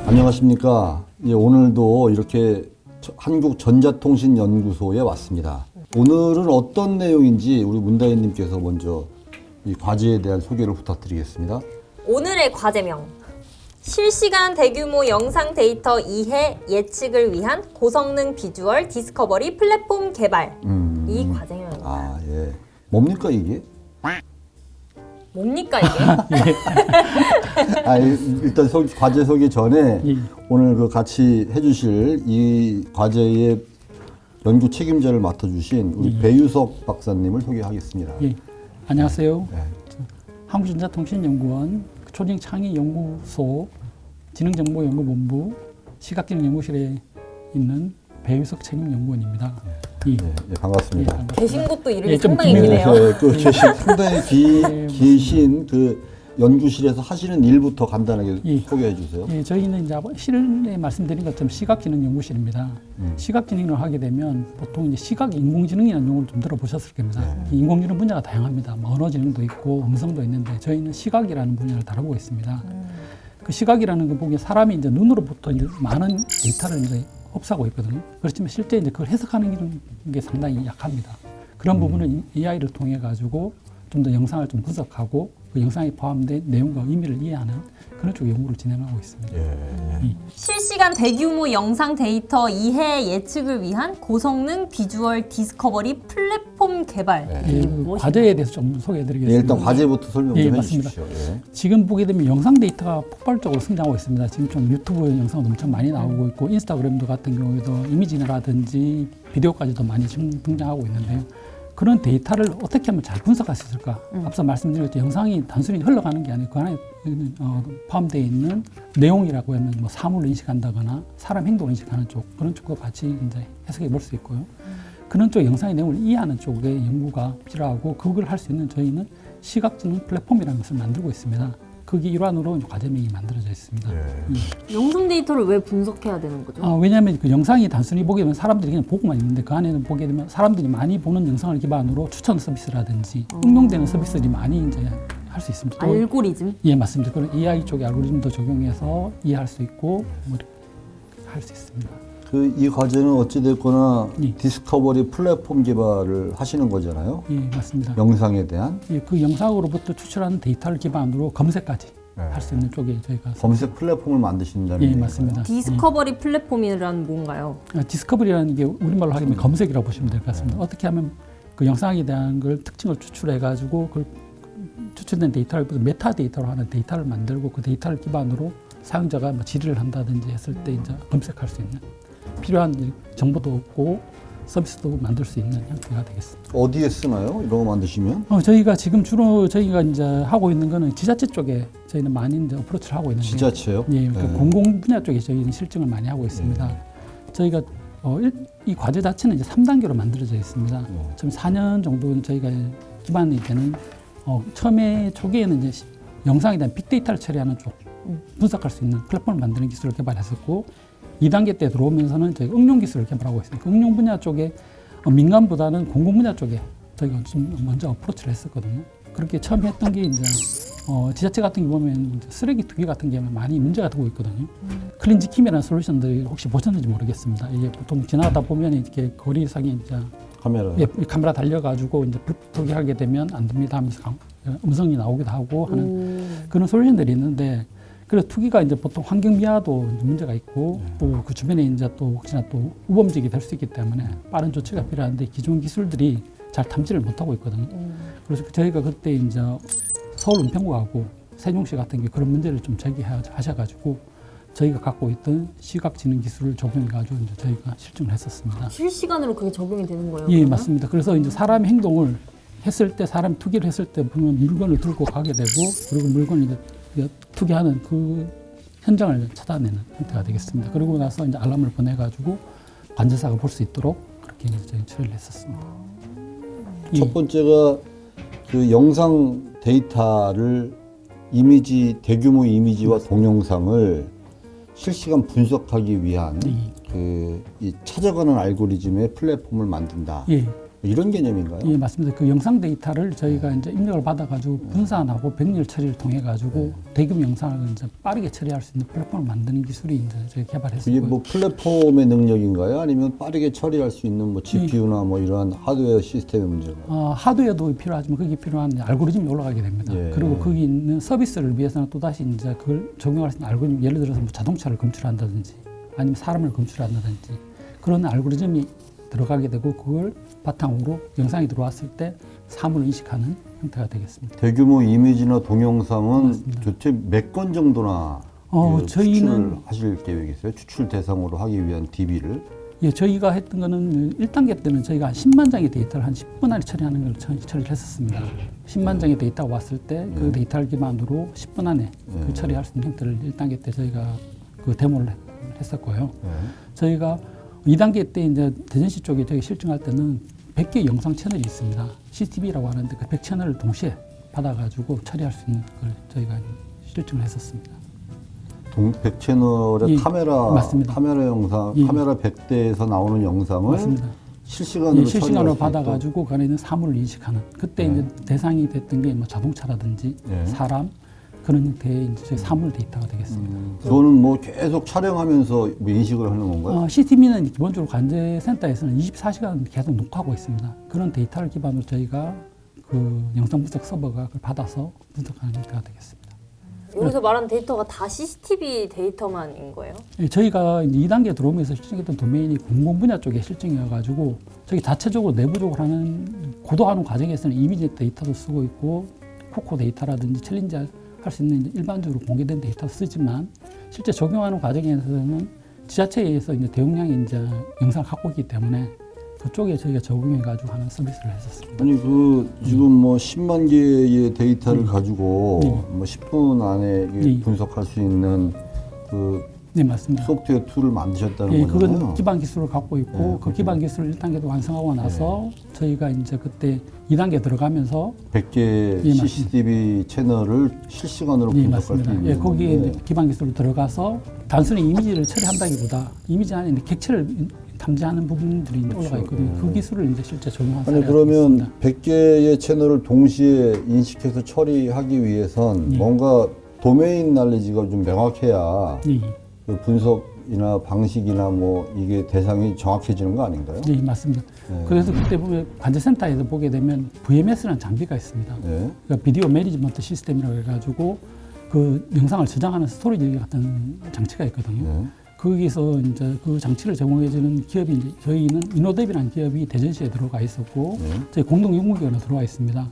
안녕하십니까. 예, 오늘도 이렇게 한국전자통신연구소에 왔습니다. 오늘은 어떤 내용인지 우리 문다희님께서 먼저 이 과제에 대한 소개를 부탁드리겠습니다. 오늘의 과제명 실시간 대규모 영상 데이터 이해 예측을 위한 고성능 비주얼 디스커버리 플랫폼 개발 이 과제명입니다. 아, 예. 뭡니까 이게? 뭡니까 이게? 아, 일단 과제 소개 전에 예. 오늘 그 같이 해주실 이 과제의 연구 책임자를 맡아주신 우리 배유석 박사님을 소개하겠습니다. 예. 안녕하세요. 네. 한국전자통신연구원 초딩창의연구소 지능정보연구본부 시각기능연구실에 있는 배유석 책임연구원입니다. 예. 예, 반갑습니다. 반갑습니다. 계신 곳도 이름이 예, 좀 상당히 기네요. 기네요. 그 상당히 계신 그 연구실에서 하시는 일부터 간단하게 예. 소개해 주세요. 예, 저희는 이제 실내 말씀드린 것처럼 시각기능연구실입니다. 시각기능을 하게 되면 보통 이제 시각 인공지능이라는 용어를 좀 들어보셨을 겁니다. 이 인공지능 분야가 다양합니다. 뭐 언어지능도 있고 음성도 있는데 저희는 시각이라는 분야를 다루고 있습니다. 그 시각이라는 거 보기에 사람이 이제 눈으로부터 이제 많은 데이터를 이제 흡수하고 있거든요. 그렇지만 실제 이제 그걸 해석하는 게 상당히 약합니다. 그런 부분을 AI를 통해 가지고 좀 더 영상을 좀 분석하고 그 영상에 포함된 내용과 의미를 이해하는 그런 쪽 연구를 진행하고 있습니다. 실시간 대규모 영상 데이터 이해 예측을 위한 고성능 비주얼 디스커버리 플랫폼 개발. 네. 예, 이게 그 무엇인가요? 과제에 대해서 좀 예, 소개해드리겠습니다. 일단 과제부터 설명 좀 예, 해 맞습니다. 주십시오. 예. 지금 보게 되면 영상 데이터가 폭발적으로 성장하고 있습니다. 지금 좀 유튜브 영상도 엄청 많이 나오고 있고 인스타그램도 같은 경우에도 이미지라든지 비디오까지도 많이 지금 등장하고 있는데요. 그런 데이터를 어떻게 하면 잘 분석할 수 있을까? 앞서 말씀드렸죠. 영상이 단순히 흘러가는 게 아니고 그 안에 포함되어 있는 내용이라고 하면 뭐 사물을 인식한다거나 사람 행동을 인식하는 쪽 그런 쪽도 같이 이제 해석해 볼 수 있고요. 그런 쪽 영상의 내용을 이해하는 쪽의 연구가 필요하고 그걸 할 수 있는 저희는 시각지능 플랫폼이라는 것을 만들고 있습니다. 거기 일환으로 과제명이 만들어져 있습니다. 영상 데이터를 왜 분석해야 되는 거죠? 왜냐하면 그 영상이 단순히 보게 되면 사람들이 그냥 보고만 있는데 그 안에는 보게 되면 사람들이 많이 보는 영상을 기반으로 추천 서비스라든지 응용되는 서비스들이 많이 이제 할 수 있습니다. 또 알고리즘? 예, 맞습니다. 그런 AI 쪽의 알고리즘도 적용해서 이해할 수 있고 뭐 이렇게 할 수 있습니다. 그 이 과제는 어찌 됐거나 예. 디스커버리 플랫폼 개발을 하시는 거잖아요. 예, 맞습니다. 영상에 대한 예, 그 영상으로부터 추출하는 데이터를 기반으로 검색까지 할 수 있는 쪽에 저희가 검색 플랫폼을 만드신다는 예, 얘기인가요? 맞습니다. 디스커버리 플랫폼이란 뭔가요? 디스커버리라는 게 우리말로 하면 검색이라고 보시면 될 것 같습니다. 어떻게 하면 그 영상에 대한 걸 특징을 추출해 가지고 그 추출된 데이터를 메타 데이터로 하는 데이터를 만들고 그 데이터를 기반으로 사용자가 뭐 질의를 한다든지 했을 때 이제 검색할 수 있는 필요한 정보도 얻고 서비스도 만들 수 있는 형태가 되겠습니다. 어디에 쓰나요? 이런 거 만드시면? 저희가 지금 주로 저희가 이제 하고 있는 거는 지자체 쪽에 저희는 많이 이제 어프로치를 하고 있는데 지자체요? 예, 그러니까 네. 공공 분야 쪽에 저희는 실증을 많이 하고 있습니다. 저희가 이 과제 자체는 이제 3단계로 만들어져 있습니다. 지금 4년 정도 저희가 기반이 되는 처음에 초기에는 이제 영상에 대한 빅데이터를 처리하는 쪽 분석할 수 있는 플랫폼을 만드는 기술을 개발했었고 2단계 때 들어오면서는 저희 응용 기술을 개발하고 있습니다. 그 응용 분야 쪽에 민간보다는 공공 분야 쪽에 저희가 좀 먼저 어프로치를 했었거든요. 그렇게 처음 했던 게 이제 지자체 같은 게 보면 이제 쓰레기 투기 같은 게 많이 문제가 되고 있거든요. 클린지킴이라는 솔루션들이 혹시 보셨는지 모르겠습니다. 이게 보통 지나가다 보면 이렇게 거리상에 이제 카메라. 예, 카메라 달려가지고 이제 불 투기하게 되면 안 됩니다 하면서 음성이 나오기도 하고 하는 그런 솔루션들이 있는데 그래서 투기가 이제 보통 환경 미화도 이제 문제가 있고 또 그 주변에 이제 또 혹시나 또 우범직이 될 수 있기 때문에 빠른 조치가 필요한데 기존 기술들이 잘 탐지를 못하고 있거든요. 그래서 저희가 그때 이제 서울 은평구하고 세종시 같은 게 그런 문제를 좀 제기하셔가지고 저희가 갖고 있던 시각지능 기술을 적용해가지고 이제 저희가 실증을 했었습니다. 실시간으로 그게 적용이 되는 거예요? 예, 그러면? 맞습니다. 그래서 이제 사람의 행동을 했을 때 사람이 투기를 했을 때 보면 물건을 들고 가게 되고 그리고 물건을 이제 투기하는 그 현장을 찾아내는 형태가 되겠습니다. 그러고 나서 이제 알람을 보내가지고 관제사가 볼 수 있도록 그렇게 이제 저희 처리를 했었습니다. 첫 번째가 그 영상 데이터를 대규모 이미지와 동영상을 실시간 분석하기 위한 이 찾아가는 알고리즘의 플랫폼을 만든다. 예, 이런 개념인가요? 예, 맞습니다. 그 영상 데이터를 저희가 이제 입력을 받아가지고 분산하고 병렬 처리를 통해가지고 대규모 영상을 이제 빠르게 처리할 수 있는 플랫폼을 만드는 기술이 이제 저희 그게 개발했습니다. 뭐 플랫폼의 능력인가요? 아니면 빠르게 처리할 수 있는 뭐 GPU나 뭐 이러한 하드웨어 시스템의 문제가? 하드웨어도 필요하지만 거기에 필요한 알고리즘이 올라가게 됩니다. 예. 그리고 거기 있는 서비스를 위해서는 또 다시 이제 그걸 적용할 수 있는 알고리즘, 예를 들어서 뭐 자동차를 검출한다든지 아니면 사람을 검출한다든지 그런 알고리즘이 들어가게 되고 그걸 바탕으로 영상이 들어왔을 때 사물을 인식하는 형태가 되겠습니다. 대규모 이미지나 동영상은 맞습니다. 도대체 몇 건 정도나 추출을 저희는 하실 계획이세요? 추출 대상으로 하기 위한 DB를? 예, 저희가 했던 거는 1단계 때는 저희가 한 10만 장의 데이터를 한 10분 안에 처리하는 걸 처리를 했었습니다. 10만 장의 데이터가 왔을 때 그 데이터를 기반으로 10분 안에 그 처리할 수 있는 형태를 1단계 때 저희가 그 데모를 했었고요. 저희가 2단계 때 이제 대전시 쪽에 저희 실증할 때는 100개의 영상 채널이 있습니다. CCTV라고 하는데 그 100채널을 동시에 받아가지고 처리할 수 있는 걸 저희가 실증을 했었습니다. 동백 채널의 예, 카메라 맞습니다. 카메라 영상 예. 카메라 100대에서 나오는 영상을 맞습니다. 실시간으로 예, 실시간으로 처리할 수 있다. 받아가지고 그 안에 있는 사물을 인식하는 그때 이제 대상이 됐던 게 뭐 자동차라든지 예. 사람 그런 형태의 이제 저희 사물 데이터가 되겠습니다. 그거는 뭐 계속 촬영하면서 뭐 인식을 하는 건가요? CCTV는 기본적으로 관제센터에서는 24시간 계속 녹화하고 있습니다. 그런 데이터를 기반으로 저희가 그 영상 분석 서버가 그걸 받아서 분석하는 형태가 되겠습니다. 여기서 말하는 데이터가 다 CCTV 데이터만인 거예요? 예, 저희가 이제 2단계 들어오면서 실증했던 도메인이 공공 분야 쪽의 실증이어가지고 저희 자체적으로 내부적으로 하는 고도하는 과정에서는 이미지 데이터도 쓰고 있고 코코 데이터라든지 챌린지 할 수 있는 이제 일반적으로 공개된 데이터도 쓰지만 실제 적용하는 과정에서는 지자체에서 이제 대용량의 이제 영상을 갖고 있기 때문에 그쪽에 저희가 적용해가지고 하는 서비스를 했었습니다. 아니 그 지금 뭐 10만 개의 데이터를 가지고 네. 뭐 10분 안에 이게 네. 분석할 수 있는 그 네, 맞습니다. 소프트웨어 툴을 만드셨다는 예, 거잖아요. 그건 기반 기술을 갖고 있고 네, 그 기반 기술을 1단계도 완성하고 나서 저희가 이제 그때 2단계 들어가면서 100개 예, 맞습니다. CCTV 채널을 실시간으로 네, 분석할 수 맞습니다. 있는 예, 거기에 건데 이제 기반 기술로 들어가서 단순히 이미지를 처리한다기보다 이미지 안에 이제 객체를 탐지하는 부분들이 이제 올라가 있거든요. 그 기술을 이제 실제 적용한 아니 사례가 그러면 있습니다. 100개의 채널을 동시에 인식해서 처리하기 위해선 뭔가 도메인 날리지가 좀 명확해야 예, 그 분석이나 방식이나 뭐 이게 대상이 정확해지는 거 아닌가요? 예, 맞습니다. 네. 그래서 그때 보면 관제센터에서 보게 되면 VMS라는 장비가 있습니다. 네. 그러니까 비디오 매니지먼트 시스템이라고 해가지고 그 영상을 저장하는 스토리지 같은 장치가 있거든요. 네. 거기서 이제 그 장치를 제공해주는 기업이 이제 저희는 이노뎁이라는 기업이 대전시에 들어가 있었고 저희 공동 연구기관에 들어와 있습니다.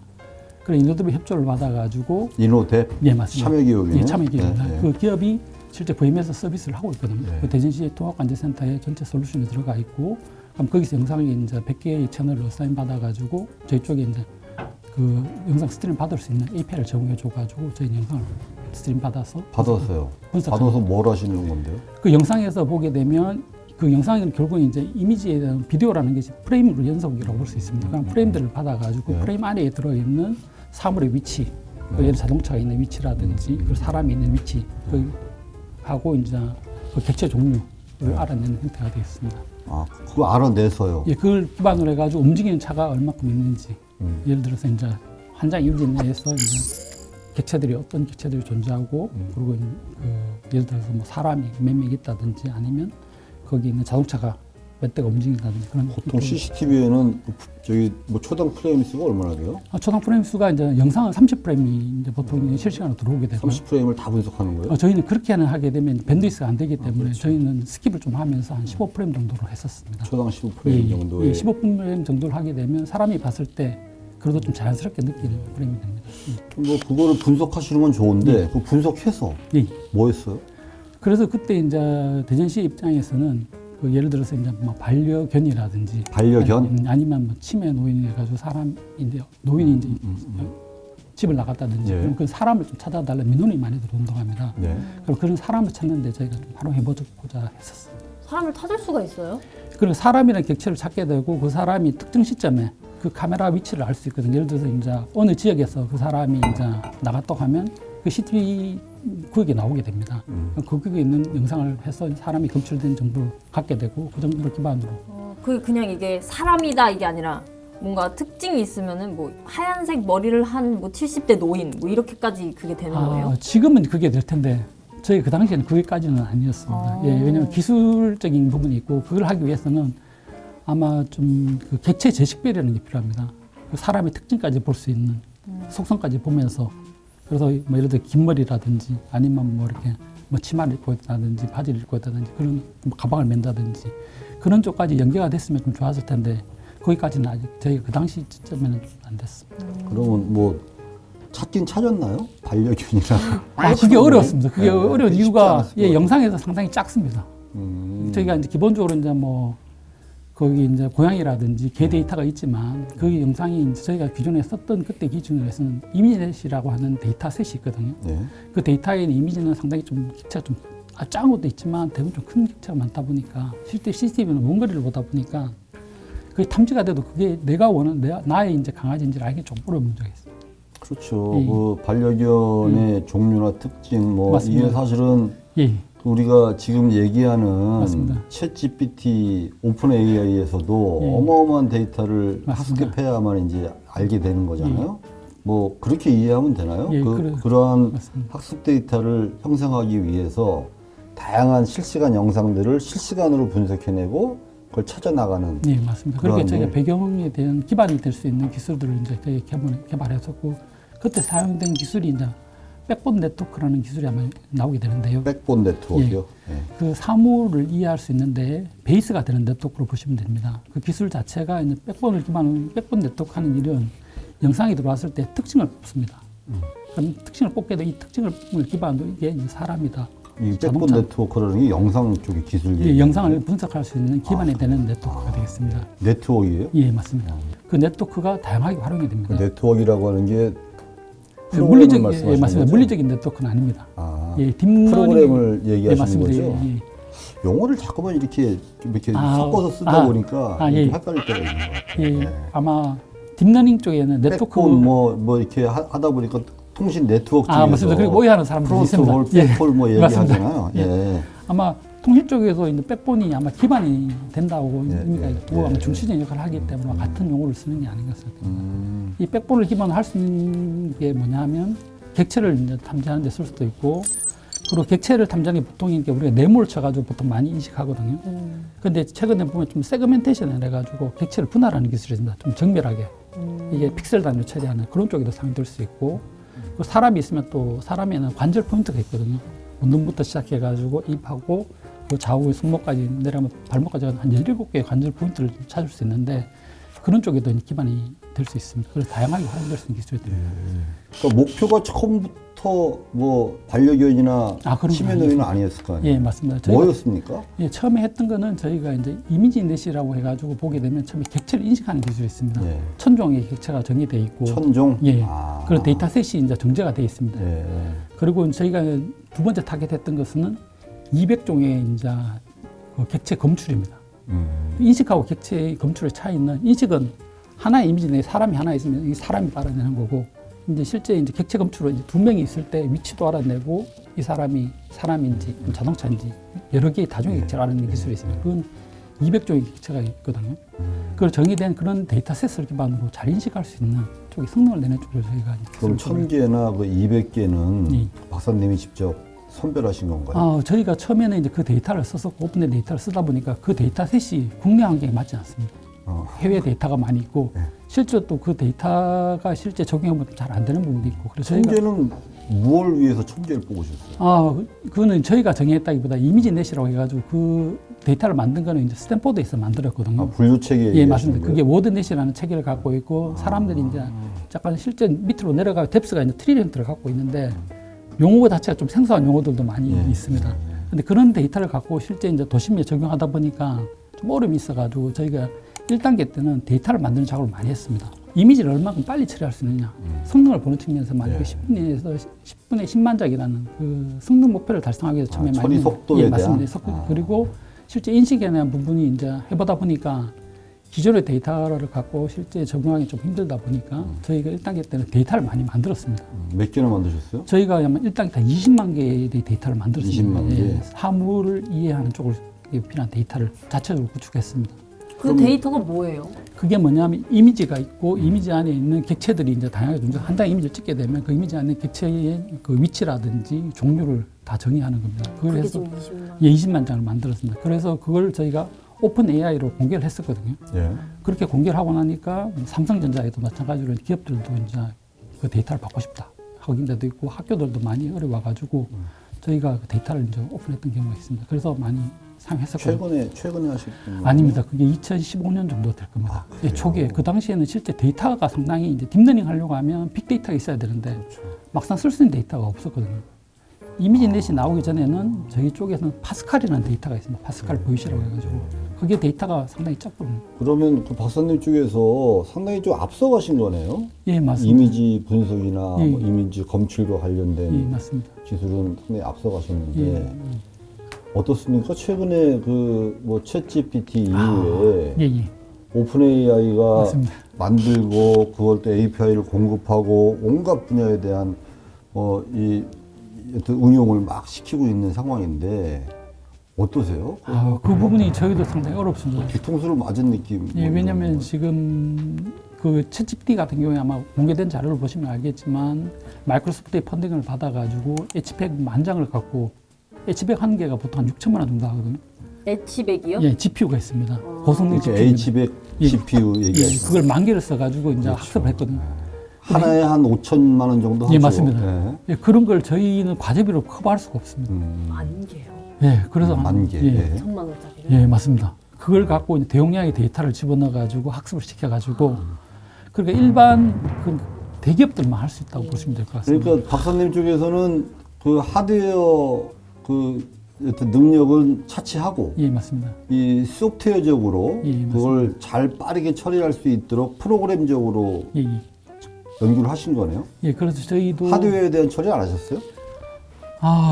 그래 이노뎁의 협조를 받아가지고 이노뎁 예 맞습니다. 참여 기업이네요. 예, 참여 기업입니다. 네, 네. 그 기업이 실제 VMS 서비스를 하고 있거든요. 네. 그 대전시 통합관제센터에 전체 솔루션이 들어가 있고 그럼 거기서 영상이 이제 100개의 채널을 어사인 받아가지고 저희 쪽에 이제 그 영상 스트림 받을 수 있는 API를 제공해줘가지고 저희 영상을 스트림 받아서 받았어요. 분석하는 받아서 뭘 하시는 건데요? 그 영상에서 보게 되면 그 영상은 결국 이제 이미지에 대한 비디오라는 것이 프레임으로 연속이라고 볼 수 있습니다. 그럼 프레임들을 받아가지고 네. 프레임 안에 들어있는 사물의 위치, 그 예를 자동차가 있는 위치라든지 그 사람이 있는 위치, 그 하고 이제 그 객체 종류를 알아내는 형태가 되겠습니다. 아, 그거 알아내서요. 예, 그걸 기반으로 해가지고 움직이는 차가 얼마큼 있는지, 예를 들어서 이제 한 장 이미지 내에서 이제 객체들이 어떤 객체들이 존재하고 그리고 그 예를 들어서 뭐 사람이 몇 명 있다든지 아니면 거기 있는 자동차가 몇 대가 움직인다든지 그런 보통 CCTV에는 저기 뭐 초당 프레임 수가 얼마나 돼요? 초당 프레임 수가 이제 영상은 30프레임이 이제 보통 실시간으로 들어오게 되고요. 30프레임을 다 분석하는 거예요? 저희는 그렇게는 하게 되면 밴드위스가 안 되기 때문에 저희는 스킵을 좀 하면서 한 15프레임 정도로 했었습니다. 초당 15프레임 정도의 15프레임 정도를 하게 되면 사람이 봤을 때 그래도 좀 자연스럽게 느끼는 프레임이 됩니다. 뭐 그거를 분석하시는 건 좋은데 그 분석해서 예. 뭐 했어요? 그래서 그때 이제 대전시 입장에서는 그 예를 들어서 이제 뭐 반려견이라든지 반려견? 아니면 뭐 치매 노인이 해가지고 사람인데 노인이 이제 집을 나갔다든지 예. 그럼 그 사람을 좀 찾아달라 민원이 많이 들어온다고 합니다. 네. 그럼 그런 사람을 찾는데 저희가 좀 활용해보고자 했었습니다. 사람을 찾을 수가 있어요? 그리고 사람이라는 객체를 찾게 되고 그 사람이 특정 시점에 그 카메라 위치를 알 수 있거든요. 예를 들어서 이제 어느 지역에서 그 사람이 이제 나갔다고 하면 그 CCTV 구역에 나오게 됩니다. 그 구역에 있는 영상을 해서 사람이 검출된 정보를 갖게 되고 그 정보를 기반으로 그게 그냥 이게 사람이다 이게 아니라 뭔가 특징이 있으면은 뭐 하얀색 머리를 한 뭐 70대 노인 뭐 이렇게까지 그게 되는 거예요? 지금은 그게 될 텐데 저희 그 당시에는 그게까지는 아니었습니다. 예, 왜냐하면 기술적인 부분이 있고 그걸 하기 위해서는 아마 좀 그 객체 제식별이라는 게 필요합니다. 그 사람의 특징까지 볼 수 있는 속성까지 보면서 그래서 뭐 예를 들어 긴 머리라든지 아니면 뭐 이렇게 뭐 치마를 입고 있다든지 바지를 입고 있다든지 그런 뭐 가방을 맨다든지 그런 쪽까지 연계가 됐으면 좀 좋았을 텐데 거기까지는 아직 저희가 그 당시 시점에는 좀 안 됐습니다. 그러면 뭐 찾긴 찾았나요? 반려견이라. 그게 어려웠습니다. 그게 어려운 쉽지 이유가 않았을 것 예, 영상에서 상당히 작습니다. 저희가 이제 기본적으로 이제 뭐 거기 이제 고양이라든지 개 데이터가 있지만 그 영상이 이제 저희가 기존에 썼던 그때 기준으로 해서는 이미지넷이라고 하는 데이터셋이 있거든요. 네. 그 데이터에 있는 이미지는 상당히 좀 객체가 좀 작은 것도 있지만 대부분 좀 큰 객체가 많다 보니까 실제 CCTV는 먼 거리를 보다 보니까 그게 탐지가 돼도 그게 내가 원하는 나의 이제 강아지인지를 알기 좀 어려운 문제가 있어요. 그렇죠. 예. 그 반려견의 종류나 특징 뭐 맞습니다. 이게 사실은 예, 우리가 지금 얘기하는 맞습니다. 챗 GPT 오픈 AI에서도 예. 어마어마한 데이터를 맞습니다. 학습해야만 이제 알게 되는 거잖아요. 뭐 그렇게 이해하면 되나요? 예, 그러한 맞습니다. 학습 데이터를 형성하기 위해서 다양한 실시간 영상들을 실시간으로 분석해내고 그걸 찾아 나가는. 네, 맞습니다. 그렇게 그런 저희가 일. 배경에 대한 기반이 될 수 있는 기술들을 이제 저희 개발했었고 그때 사용된 기술이 이제 백본 네트워크라는 기술이 아마 나오게 되는데요. 백본 네트워크요. 예. 그 사물을 이해할 수 있는데 베이스가 되는 네트워크로 보시면 됩니다. 그 기술 자체가 이제 백본을 기반으로 백본 네트워크 하는 일은 영상이 들어왔을 때 특징을 뽑습니다. 그럼 특징을 뽑게 돼 이 특징을 기반으로 이게 이제 사람이다. 이 백본 자동차. 네트워크라는 게 영상 쪽의 기술. 예, 영상을 분석할 수 있는 기반이 되는 네트워크가 되겠습니다. 네트워크예요? 예, 맞습니다. 그 네트워크가 다양하게 활용이 됩니다. 그 네트워크라고 하는 게 그 프로그램을 예, 말씀하시는 맞습니다. 거죠? 물리적인 네트워크는 아닙니다. 아, 예, 딥러닝 프로그램을 예, 얘기하시는 맞습니다. 거죠? 예, 예. 용어를 자꾸만 이렇게 아, 섞어서 쓰다 보니까 예. 좀 헷갈릴 때가 있는 것 같아요. 예, 네. 아마 딥러닝 쪽에는 네트워크 백본 뭐 이렇게 하다 보니까 통신 네트워크 쪽에서 맞습니다. 그리고 오해하는 사람들이 있습니다. 프론트홀, 백홀 뭐 맞습니다. 얘기하잖아요. 예. 아마 통신 쪽에서 이제 백본이 아마 기반이 된다고 예, 의미가 예, 있고 예. 아마 중시적인 역할을 하기 때문에 같은 용어를 쓰는 게 아닌가 생각합니다. 이 백본을 기반으로 할 수 있는 게 뭐냐면 객체를 이제 탐지하는 데 쓸 수도 있고 그리고 객체를 탐지하는 게 보통 이게 우리가 네모를 쳐가지고 보통 많이 인식하거든요. 근데 최근에 보면 좀 세그멘테이션을 해가지고 객체를 분할하는 기술이 있습니다. 좀 정밀하게 이게 픽셀 단위로 처리하는 그런 쪽에도 사용될 수 있고 그 사람이 있으면 또 사람에는 관절 포인트가 있거든요. 눈부터 시작해가지고 입하고 그 좌우 손목까지 내려가면 발목까지 한 17개의 관절 포인트를 찾을 수 있는데 그런 쪽에도 기반이 될 수 있습니다. 그래서 다양하게 활용될 수 있는 기술이 됩니다. 그러니까 목표가 처음부터 뭐 반려견이나 그런 치매노인은 아니었을 거 아니에요? 예, 맞습니다. 저희가 뭐였습니까? 예, 처음에 했던 거는 저희가 이제 이미지넷이라고 해가지고 보게 되면 처음에 객체를 인식하는 기술이 있습니다. 예. 천종의 객체가 정의되어 있고 천종? 예, 아. 그런 데이터셋이 이제 정제가 되어 있습니다. 예. 그리고 저희가 두 번째 타겟했던 것은 200종의 이제 그 객체 검출입니다. 인식하고 객체의 검출의 차이는 인식은 하나의 이미지 내에 사람이 하나 있으면 이 사람이 알아내는 거고 이제 실제 이제 객체 검출은 이제 두 명이 있을 때 위치도 알아내고 이 사람이 사람인지 자동차인지 여러 개의 다종의 객체를 알아내는 기술이 있습니다. 그건 200종의 객체가 있거든요. 그걸 정의된 그런 데이터셋을 기반으로 잘 인식할 수 있는 쪽에 성능을 내는 쪽으로 저희가 그럼 1000개나 그 200개는 예. 박사님이 직접 선별하신 건가요? 저희가 처음에는 이제 그 데이터를 써서 오픈된 데이터를 쓰다 보니까 그 데이터셋이 국내 환경에 맞지 않습니다. 해외 데이터가 많이 있고 실제 또 그 데이터가 실제 적용해보면 잘 안 되는 부분도 있고 그래서 저희가 1000개는 무엇을 위해서 1000개를 뽑으셨어요? 그거는 저희가 정의했다기보다 이미지넷이라고 해가지고 그 데이터를 만든 거는 이제 스탠포드에서 만들었거든요. 분류 체계. 예, 맞습니다. 그게 워드넷이라는 체계를 갖고 있고 사람들이 이제 약간 실제 밑으로 내려가 뎁스가 이제 트리리언트를 갖고 있는데 용어 자체가 좀 생소한 용어들도 많이 있습니다. 근데 그런 데이터를 갖고 실제 이제 도심에 적용하다 보니까 좀 어려움이 있어가지고 저희가 1단계 때는 데이터를 만드는 작업을 많이 했습니다. 이미지를 얼마큼 빨리 처리할 수 있느냐. 성능을 보는 측면에서 만약에 10분에서 10분에 10만 장이라는 그 성능 목표를 달성하기 위해서 처음에 처리 많이 속도에 맞습니다. 그리고 실제 인식에 대한 부분이 이제 해보다 보니까 기존의 데이터를 갖고 실제 적용하기 좀 힘들다 보니까 저희가 1단계 때는 데이터를 많이 만들었습니다. 몇 개나 만드셨어요? 저희가 아마 1단계 때 20만 개의 데이터를 만들었습니다. 20만 개. 사물을 이해하는 쪽을 필요한 데이터를 자체적으로 구축했습니다. 그 데이터가 뭐예요? 그게 뭐냐면 이미지가 있고 이미지 안에 있는 객체들이 이제 다양하게 존재. 한 장의 이미지를 찍게 되면 그 이미지 안에 객체의 그 위치라든지 종류를 다 정의하는 겁니다. 그게 그래서 지금 20만. 예, 20만 장을 만들었습니다. 그래서 그걸 저희가 오픈 AI로 공개를 했었거든요. 예. 그렇게 공개를 하고 나니까 삼성전자에도 마찬가지로 기업들도 이제 그 데이터를 받고 싶다 하는 데도 있고 학교들도 많이 어려워가지고 저희가 그 데이터를 이제 오픈했던 경우가 있습니다. 그래서 많이 사용했었거든요. 최근에 하셨던 거 아닙니다. 그게 2015년 정도 될 겁니다. 예, 초기에 그 당시에는 실제 데이터가 상당히 이제 딥러닝 하려고 하면 빅데이터가 있어야 되는데 그렇죠. 막상 쓸 수 있는 데이터가 없었거든요. 이미지 넷이 나오기 전에는 저희 쪽에서는 파스칼이라는 데이터가 있습니다. 파스칼 보이시라고 해가지고 그게 데이터가 상당히 적거든요. 그러면 그 박사님 쪽에서 상당히 좀 앞서가신 거네요. 예, 맞습니다. 이미지 분석이나 예. 뭐 이미지 검출과 관련된 예, 맞습니다. 기술은 상당히 앞서가셨는데 예, 어떻습니까? 최근에 그 뭐 챗GPT 이후에 예, 예. 오픈 AI가 맞습니다. 만들고 그걸 또 API를 공급하고 온갖 분야에 대한 이 어떤 응용을 막 시키고 있는 상황인데 어떠세요? 그 부분이 저희도 상당히 어렵습니다. 뒤통수를 맞은 느낌. 예, 왜냐하면 지금 그 챗GPT 같은 경우에 아마 공개된 자료를 보시면 알겠지만 마이크로소프트의 펀딩을 받아가지고 H백 10,000장을 갖고 H백 한 개가 보통 한 6천만 원 정도 하거든요. H100이요? 예, GPU가 있습니다. 고성능 이제 GPU. H100 CPU 예, 얘기하시죠. 그걸 10,000개를 써가지고 이제 그렇죠. 학습을 했거든요. 하나에 한 5천만 원 정도 하죠. 예, 맞습니다. 예. 예, 그런 걸 저희는 과제비로 커버할 수가 없습니다. 만 개요. 예, 그래서 만 개. 예, 예. 1,000만 원짜리를. 예, 맞습니다. 그걸 갖고 이제 대용량의 데이터를 집어넣어가지고 학습을 시켜가지고 그러니까 일반 그 대기업들만 할 수 있다고 보시면 될 것 같습니다. 그러니까 박사님 쪽에서는 그 하드웨어 그 어떤 능력은 차치하고 예, 맞습니다. 이 소프트웨어적으로 예, 맞습니다. 그걸 잘 빠르게 처리할 수 있도록 프로그램적으로 예, 예. 연구를 하신 거네요. 예, 그래서 저희도 하드웨어에 대한 처리 안 하셨어요?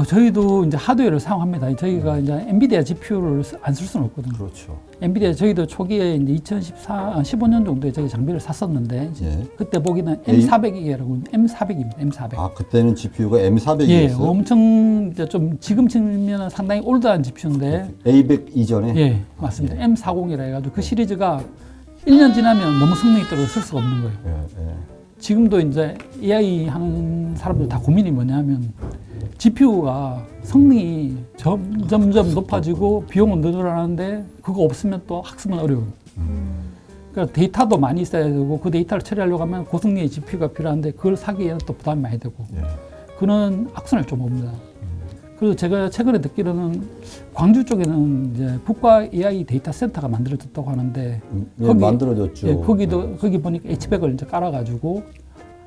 저희도 이제 하드웨어를 사용합니다. 저희가 이제 엔비디아 GPU를 안 쓸 수는 없거든요. 그렇죠. 엔비디아 저희도 초기에 이제 15년 정도에 저희 장비를 샀었는데 예. 그때 보기는 M400이라고 M400입니다. M400. 아 그때는 GPU가 M400이었어요. 예, 엄청 이제 좀 지금 치면 상당히 올드한 GPU인데 A100 이전에. 예, 맞습니다. M40이라 해가지고 그 시리즈가 1년 지나면 너무 성능이 떨어져 쓸 수가 없는 거예요. 예, 예. 지금도 이제 AI 하는 사람들 다 고민이 뭐냐면 GPU가 성능이 점점 높아지고 비용은 늘어나는데 그거 없으면 또 학습은 어려워요. 그러니까 데이터도 많이 있어야 되고 그 데이터를 처리하려고 하면 고성능의 GPU가 필요한데 그걸 사기에는 또 부담이 많이 되고 예. 그런 악순환을 좀 봅니다. 그래서 제가 최근에 듣기로는 광주 쪽에는 이제 국가 AI 데이터 센터가 만들어졌다고 하는데 예, 만들어졌죠. 예, 거기 보니까 H백을 이제 깔아가지고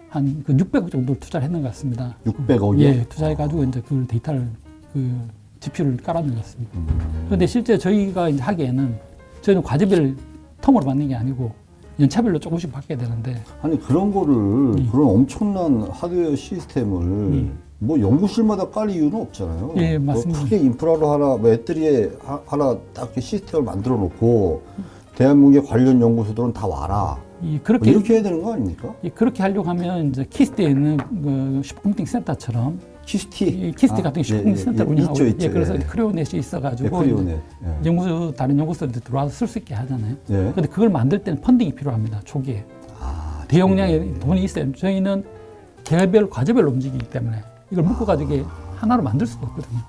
한 그 600억 정도 투자를 했는 것 같습니다. 600억이요? 예, 투자해가지고 이제 그 데이터를 그 GPU를 깔아놓은 것 같습니다. 그런데 실제 저희가 이제 하기에는 저희는 과제비를 통으로 받는 게 아니고 연차별로 조금씩 받게 되는데 아니 그런 거를 그런 엄청난 하드웨어 시스템을 뭐 연구실마다 깔 이유는 없잖아요. 예, 뭐 맞습니다. 크게 인프라로 하나, 뭐 배터리에 하나 딱 이렇게 시스템을 만들어 놓고 대한민국의 관련 연구소들은 다 와라. 뭐 그렇게 이렇게 해야 되는 거 아닙니까? 그렇게 하려고 하면 이제 키스트에 있는 그 슈퍼컴퓨팅 센터처럼 키스티. 이 키스트 같은 슈퍼컴퓨팅 센터를 운영하고 있죠. 그래서 예. 크레오넷이 있어가지고 크리오넷. 예. 연구소 다른 연구소들이 들어와서 쓸 수 있게 하잖아요. 예. 그런데 그걸 만들 때는 펀딩이 필요합니다. 초기에 대용량의 돈이 있어요. 저희는 개별 과제별로 움직이기 때문에 이걸 묶어가지고 하나로 만들 수가 없거든요.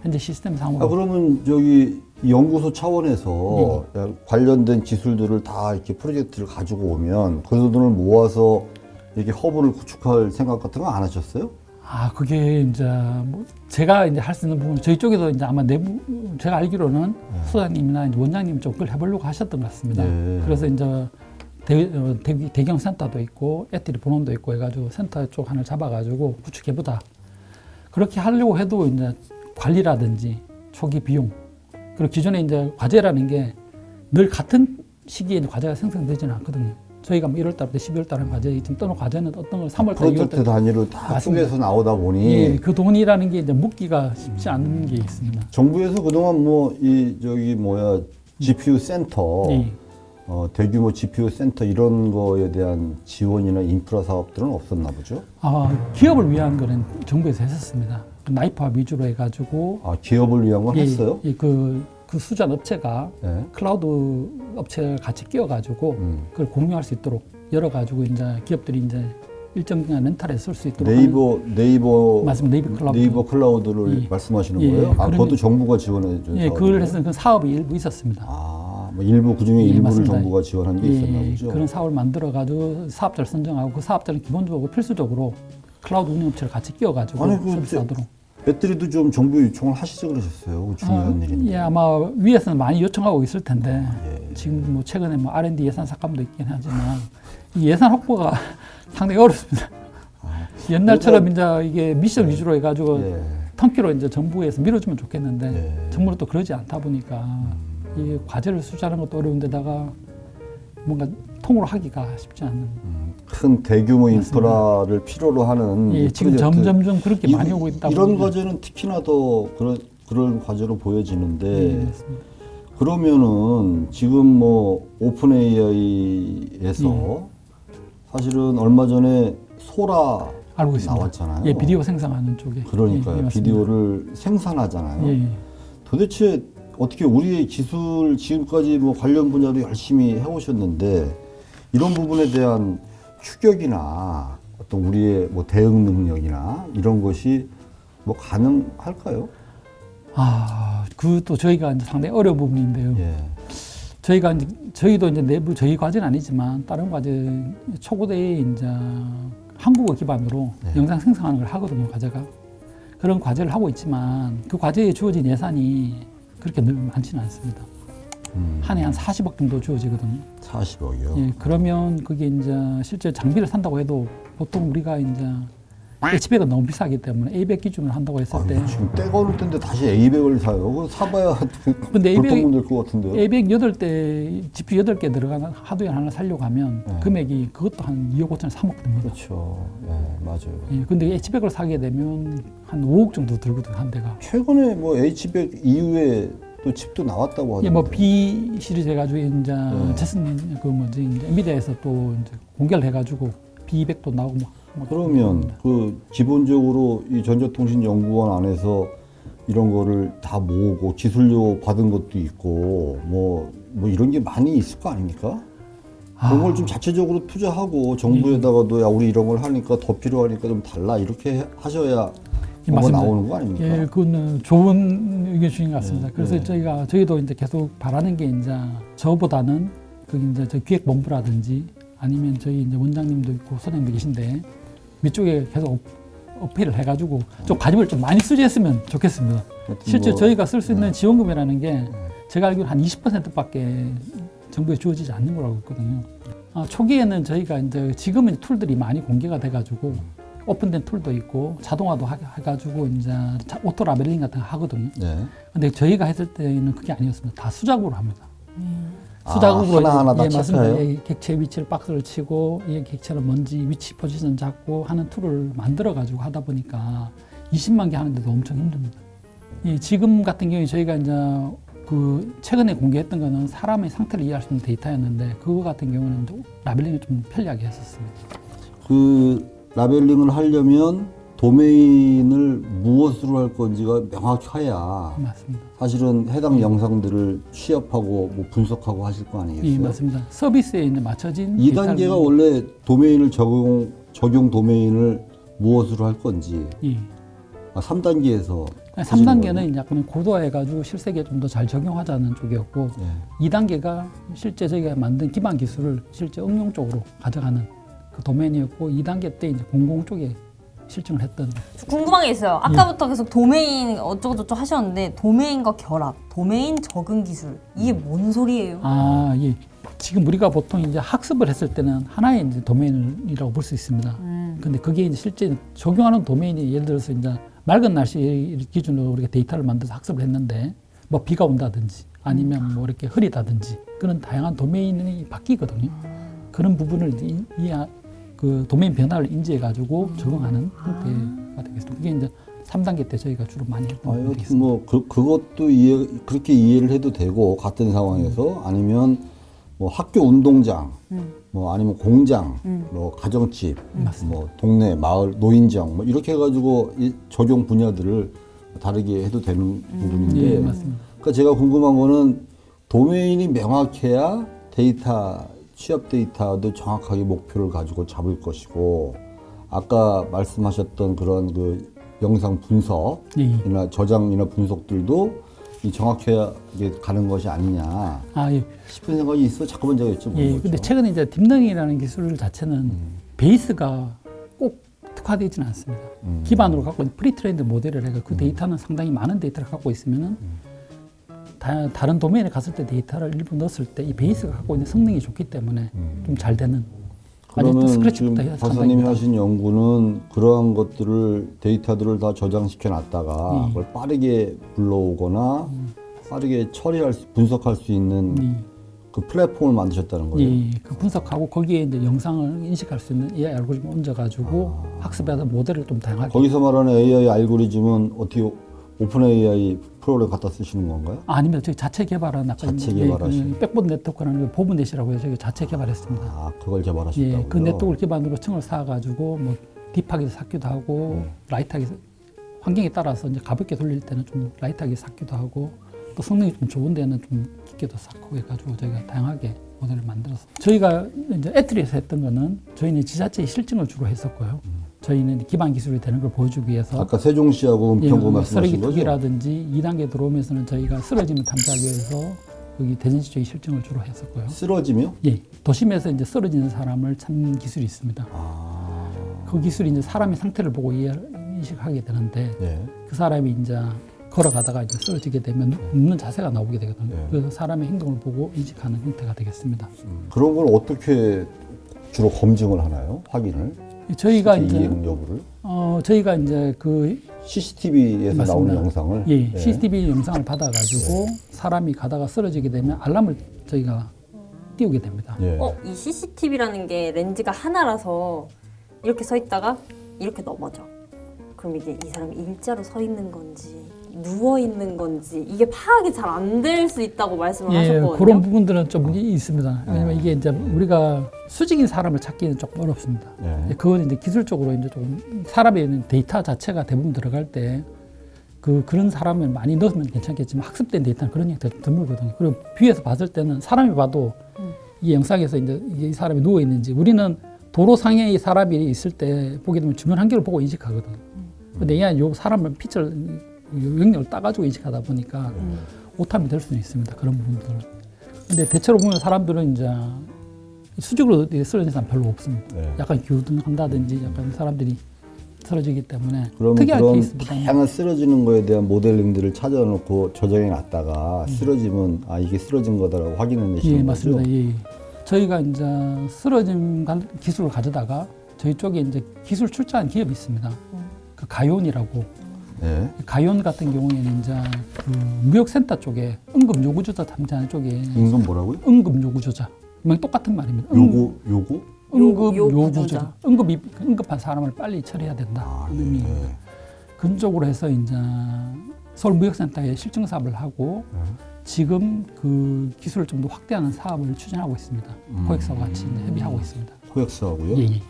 현재 시스템 상으로. 그러면 저기 연구소 차원에서 관련된 기술들을 다 이렇게 프로젝트를 가지고 오면 그 돈을 모아서 이렇게 허브를 구축할 생각 같은 거 안 하셨어요? 그게 이제 뭐 제가 이제 할 수 있는 부분 저희 쪽에도 이제 아마 내부 제가 알기로는 소장님이나 이제 원장님 좀 그걸 해보려고 하셨던 것 같습니다. 네. 그래서 이제 대경 센터도 있고 애들이 본원도 있고 해가지고 센터 쪽 하나를 잡아가지고 구축해보자. 그렇게 하려고 해도 이제 관리라든지 초기 비용 그리고 기존에 이제 과제라는 게 늘 같은 시기에 이제 과제가 생성되지는 않거든요. 저희가 뭐 1월 달부터 12월 달 한 과제 지금 떠놓은 과제는 어떤 걸 3월 달, 2월 프로젝트 달 단위로 다 맞습니다. 쪼개서 나오다 보니 예, 그 돈이라는 게 이제 묶기가 쉽지 않은 게 있습니다. 정부에서 그동안 뭐 GPU 센터, 예. 대규모 GPU 센터 이런 거에 대한 지원이나 인프라 사업들은 없었나 보죠? 기업을 위한 거는 정부에서 했었습니다. 나이파 위주로 해가지고 기업을 위한 건 했어요? 그 그 수주한 업체가 예. 클라우드 업체를 같이 끼워가지고 그걸 공유할 수 있도록 열어가지고 이제 기업들이 이제 일정 기간 렌탈에 쓸 수 있도록 네이버 맞습니다. 네이버 클라우드를 예. 말씀하시는 예, 거예요? 아, 그러면- 그것도 정부가 지원해 준 예, 그걸 해서 그 사업이 일부 있었습니다. 아, 뭐 일부 그중에 예, 일부를 맞습니다. 정부가 지원한 게 있었나 예, 보죠. 그런 사업을 만들어가지고 사업자를 선정하고 그 사업자는 기본적으로 필수적으로 클라우드 운영업체를 같이 끼워가지고 아니, 그 서비스하도록. 배터리도 좀 정부 요청을 하시지 그러셨어요. 중요한 일인데. 예, 아마 위에서는 많이 요청하고 있을 텐데 예. 지금 뭐 최근에 뭐 R&D 예산 삭감도 있긴 하지만 이 예산 확보가 상당히 어렵습니다. 옛날처럼 이제 이게 미션 위주로 해가지고 예. 턴키로 이제 정부에서 밀어주면 좋겠는데 예. 정부는 또 그러지 않다 보니까 이 과제를 수주하는 것도 어려운데다가 뭔가 통으로 하기가 쉽지 않는. 큰 대규모 인프라를 필요로 하는 예, 이 지금 프로젝트. 점점 그렇게 이- 많이 오고 있다 이런 보니까. 과제는 특히나 더 그런 과제로 보여지는데 예, 맞습니다. 그러면은 지금 뭐 오픈 AI에서 사실은 얼마 전에 소라 알고 있습니다. 나왔잖아요. 예, 비디오 생성하는 쪽에. 그러니까요. 예, 맞습니다. 비디오를 생산하잖아요. 예, 예. 도대체 어떻게 우리의 기술 지금까지 뭐 관련 분야로 열심히 해오셨는데 이런 부분에 대한 추격이나 어떤 우리의 뭐 대응 능력이나 이런 것이 뭐 가능할까요? 아, 그것도 저희가 이제 상당히 어려운 부분인데요. 예. 저희도 이제 내부 저희 과제는 아니지만 다른 과제 초고대에 이제 한국어 기반으로 네. 영상 생성하는 걸 하거든요, 과제가. 그런 과제를 하고 있지만 그 과제에 주어진 예산이 그렇게 늘 많지는 않습니다. 한 해 한 40억 정도 주어지거든요. 40억이요. 예, 그러면 그게 이제 실제 장비를 산다고 해도 보통 우리가 이제 H백은 너무 비싸기 때문에 A백 기준으로 한다고 했을 때 지금 때가 어느 때인데 다시 A100을 사요. 그거 사봐야 근데 불똥문 될것 같은데요. A백 8대, GPU 8개 들어가는 하드웨어 하나 살려고 하면 네. 금액이 그것도 한 2억 5천 3억 됩니다. 그렇죠. 예, 맞아요. 예, 근데 H백을 사게 되면 한 5억 정도 들거든요, 한 대가. 최근에 뭐 H100 이후에 또 칩도 나왔다고 하던데. 예, 뭐 B 시리즈 해가지고 이제 네. 제슨 그 뭐지 이제 엔비디아에서 또 이제 공개를 해가지고 B200도 나오고 뭐 그러면 그 기본적으로 이 전자통신연구원 안에서 이런 거를 다 모으고 기술료 받은 것도 있고 뭐 이런 게 많이 있을 거 아닙니까? 그런 걸 좀 자체적으로 투자하고 정부에다가도 야 우리 이런 걸 하니까 더 필요하니까 좀 달라 이렇게 하셔야 예, 뭐가 맞습니다. 나오는 거 아닙니까? 예, 그거는 좋은 의견 주신 것 같습니다. 네, 그래서 네. 저희도 이제 계속 바라는 게 이제 저보다는 그 이제 저희 기획본부라든지 아니면 저희 이제 원장님도 있고 소장님도 계신데 위쪽에 계속 어필을 해가지고 좀 과집을 좀 많이 수주했으면 좋겠습니다. 하여튼 실제 뭐, 저희가 쓸 수 있는 지원금이라는 게 제가 알기로 한 20%밖에 정부에 주어지지 않는 거라고 있거든요. 초기에는 저희가 이제 지금은 툴들이 많이 공개가 돼가지고 오픈된 툴도 있고 자동화도 해가지고 이제 오토 라벨링 같은 거 하거든요. 네. 근데 저희가 했을 때는 그게 아니었습니다. 다 수작업으로 합니다. 수작업으로 하나하나 다 예, 맞습니다. 체크해요? 예, 객체 위치를 박스를 치고 이 객체는 뭔지 위치 포지션 잡고 하는 툴을 만들어 가지고 하다 보니까 20만 개 하는데도 엄청 힘듭니다. 지금 같은 경우에 저희가 이제 그 최근에 공개했던 거는 사람의 상태를 이해할 수 있는 데이터였는데 그거 같은 경우는 이제 라벨링을 좀 편리하게 했었습니다. 그 라벨링을 하려면 도메인을 무엇으로 할 건지가 명확해야 맞습니다. 사실은 해당 영상들을 취합하고 뭐 분석하고 하실 거 아니겠어요? 예, 맞습니다. 서비스에 이제 맞춰진 2단계가 원래 도메인을 적용 도메인을 무엇으로 할 건지 예. 3단계에서 3단계는 약간 고도화해가지고 실세계에 좀 더 잘 적용하자는 쪽이었고 예. 2단계가 실제 저희가 만든 기반 기술을 실제 응용 쪽으로 가져가는 그 도메인이었고 2단계 때 이제 공공 쪽에 실증을 했던. 궁금한 게 있어요. 아까부터 계속 도메인 어쩌고저쩌고 하셨는데 도메인과 결합, 도메인 적응 기술 이게 뭔 소리예요? 예. 지금 우리가 보통 이제 학습을 했을 때는 하나의 이제 도메인이라고 볼 수 있습니다. 근데 그게 이제 실제 적용하는 도메인이 예를 들어서 이제 맑은 날씨 기준으로 우리가 데이터를 만들어서 학습을 했는데 뭐 비가 온다든지 아니면 뭐 이렇게 흐리다든지 그런 다양한 도메인이 바뀌거든요. 그런 부분을 그 도메인 변화를 인지해 가지고 적응하는 형태가 되겠습니다. 그게 이제 3단계 때 저희가 주로 많이 했던 부분이 여튼 되겠습니다. 뭐 그것도 그렇게 이해를 해도 되고 같은 상황에서 아니면 뭐 학교 운동장, 뭐 아니면 공장, 뭐 가정집, 뭐 동네 마을 노인정 뭐 이렇게 해가지고 이 적용 분야들을 다르게 해도 되는 부분인데 예, 맞습니다. 그러니까 제가 궁금한 거는 도메인이 명확해야 데이터, 취업 데이터도 정확하게 목표를 가지고 잡을 것이고, 아까 말씀하셨던 그런 그 영상 분석이나 예. 저장이나 분석들도 이 정확해야 이게 가는 것이 아니냐 아, 예. 싶은 생각이 있어 자꾸만 제가 여쭤보는 예. 거죠. 근데 최근에 이제 딥러닝이라는 기술 자체는 베이스가 꼭 특화되어 있지는 않습니다. 기반으로 갖고 있는 프리트레인드 모델을 해가 그 데이터는 상당히 많은 데이터를 갖고 있으면은 다른 도메인에 갔을 때 데이터를 일부 넣었을 때 이 베이스가 갖고 있는 성능이 좋기 때문에 좀 잘 되는. 그러면 지금 스크래치부터 해서 박사님이 상당히 하신 연구는 그러한 것들을 데이터들을 다 저장시켜 놨다가 그걸 빠르게 불러오거나 빠르게 분석할 수 있는 그 플랫폼을 만드셨다는 거예요. 예, 그 분석하고 거기에 이제 영상을 인식할 수 있는 AI 알고리즘을 얹어가지고 학습해서 모델을 좀 다양하게. 거기서 말하는 AI 알고리즘은 어떻게 오픈 AI 프로그램 갖다 쓰시는 건가요? 아니면 저희 자체 개발한 아까 자체 개발하신. 백본 네트워크라는 보브넷이라고 해서 저희 자체 개발했습니다. 아, 그걸 개발하셨다고요? 예, 그 네트워크를 기반으로 층을 쌓아가지고 뭐 딥하게 쌓기도 하고 라이트하게 환경에 따라서 이제 가볍게 돌릴 때는 좀 라이트하게 쌓기도 하고 또 성능이 좀 좋은 데는 좀 깊게도 쌓고 해가지고 저희가 다양하게 모델을 만들어서 저희가 이제 애트리에서 했던 거는 저희는 지자체의 실증을 주로 했었고요. 저희는 기반 기술이 되는 걸 보여주기 위해서 아까 세종시하고 은평구 말씀하신 쓰레기 거죠? 투기라든지 2단계 들어오면서는 저희가 쓰러짐을 탐지하기 위해서 여기 대전시 쪽의 실증을 주로 했었고요. 쓰러짐이요? 예, 도심에서 이제 쓰러지는 사람을 찾는 기술이 있습니다. 아, 그 기술이 이제 사람의 상태를 보고 인식하게 되는데 예. 그 사람이 이제 걸어가다가 이제 쓰러지게 되면 눕는 자세가 나오게 되거든요. 예. 그래서 사람의 행동을 보고 인식하는 형태가 되겠습니다. 그런 걸 어떻게 주로 검증을 하나요? 확인을? 저희가 실제 이제 이행 여부를? 저희가 이제 그 CCTV에서 맞습니다. 나오는 영상을? 예, 예. CCTV 영상을 받아가지고 사람이 가다가 쓰러지게 되면 알람을 저희가 띄우게 됩니다. 예. 이 CCTV라는 게 렌즈가 하나라서 이렇게 서 있다가 이렇게 넘어져. 그럼 이게 이 사람이 일자로 서 있는 건지 누워 있는 건지 이게 파악이 잘 안 될 수 있다고 말씀을 하셨거든요. 그런 부분들은 좀 있습니다. 왜냐면 이게 이제 우리가 수직인 사람을 찾기는 조금 어렵습니다. 예. 그건 이제 기술적으로 이제 좀 사람의 있는 데이터 자체가 대부분 들어갈 때 그런 사람을 많이 넣으면 괜찮겠지만 학습된 데이터는 그런 형태가 드물거든요. 그리고 뷰에서 봤을 때는 사람이 봐도 이 영상에서 이제 이 사람이 누워 있는지 우리는 도로 상에 이 사람이 있을 때 보게 되면 주변 환경을 보고 인식하거든요. 근데 이 사람을 피처를 영역을 따가지고 인식하다 보니까 오탐이 될 수는 있습니다. 그런 부분들은. 근데 대체로 보면 사람들은 이제 수직으로 쓰러진 사람 별로 없습니다. 네. 약간 기우둔한다든지 약간 사람들이 쓰러지기 때문에 그럼 특이한 그런 케이스보다는 다양한 쓰러지는 거에 대한 모델링들을 찾아놓고 저장해 놨다가 쓰러지면 아 이게 쓰러진 거다라고 확인해 내시는 예, 거죠? 맞습니다. 예. 저희가 이제 쓰러짐 기술을 가져다가 저희 쪽에 이제 기술 출자한 기업이 있습니다. 그 가요온이라고. 네. 가요온 같은 경우에는 이제 그 무역센터 쪽에 응급 요구조자 탐지하는 쪽에 임금 뭐라고요? 응급 요구조자. 그냥 똑같은 말입니다. 요구? 응급 요구조자. 요구조자. 응급한 사람을 빨리 처리해야 된다. 아, 그 의미. 예. 그런 쪽으로 해서 이제 서울무역센터에 실증 사업을 하고 지금 그 기술을 좀 더 확대하는 사업을 추진하고 있습니다. 코엑스와 같이 이제 협의하고 있습니다. 코엑스하고요? 예, 예.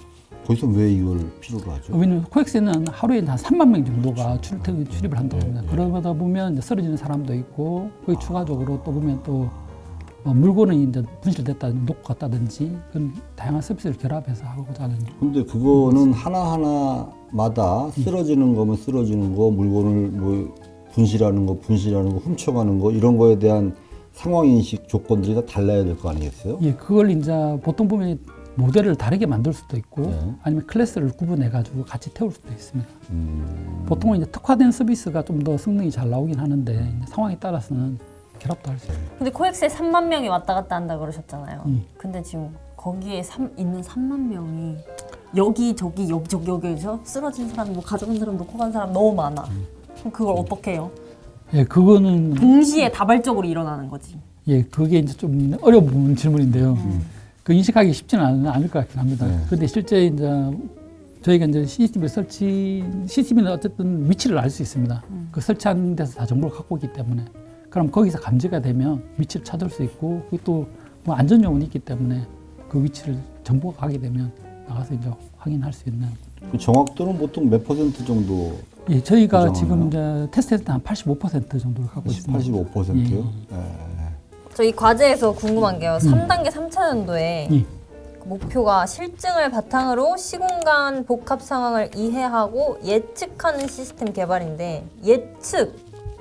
거기서 왜 이걸 필요로 하죠? 왜냐면 코엑스는 하루에 한 3만 명 정도가 출입을 한다고 합니다. 그러다 보면 이제 쓰러지는 사람도 있고 거기 추가적으로 또 보면 또 물건이 이제 분실됐다 놓고 갔다든지 그런 다양한 서비스를 결합해서 하고자 하는. 근데 그거는 하나하나마다 쓰러지는 거면 쓰러지는 거, 물건을 뭐 분실하는 거, 훔쳐가는 거 이런 거에 대한 상황인식 조건들이 다 달라야 될 거 아니겠어요? 예, 그걸 이제 보통 보면 모델을 다르게 만들 수도 있고 네. 아니면 클래스를 구분해 가지고 같이 태울 수도 있습니다. 보통은 이제 특화된 서비스가 좀 더 성능이 잘 나오긴 하는데 이제 상황에 따라서는 결합도 할 수 있어요. 근데 코엑스에 3만 명이 왔다 갔다 한다 그러셨잖아요. 근데 지금 거기에 있는 3만 명이 여기저기에서 쓰러진 사람, 뭐 가져간 사람, 놓고 간 사람 너무 많아. 그럼 그걸 어떻게 해요? 예, 그거는 동시에 다발적으로 일어나는 거지. 예, 그게 이제 좀 어려운 질문인데요. 그 인식하기 쉽지는 않을 것 같긴 합니다. 네. 근데 실제 이제 저희가 이제 CCTV는 어쨌든 위치를 알 수 있습니다. 그 설치한 데서 다 정보를 갖고 있기 때문에. 그럼 거기서 감지가 되면 위치를 찾을 수 있고, 그게 또 뭐 안전 요원이 있기 때문에 그 위치를 정보가 가게 되면 나가서 이제 확인할 수 있는. 그 정확도는 보통 몇 % 정도? 예, 저희가 규정하나요? 지금 이제 테스트했을 때 한 85% 정도를 갖고 있습니다. 85%요? 저 이 과제에서 궁금한 게요. 3단계 3차 연도에 예. 목표가 실증을 바탕으로 시공간 복합 상황을 이해하고 예측하는 시스템 개발인데 예측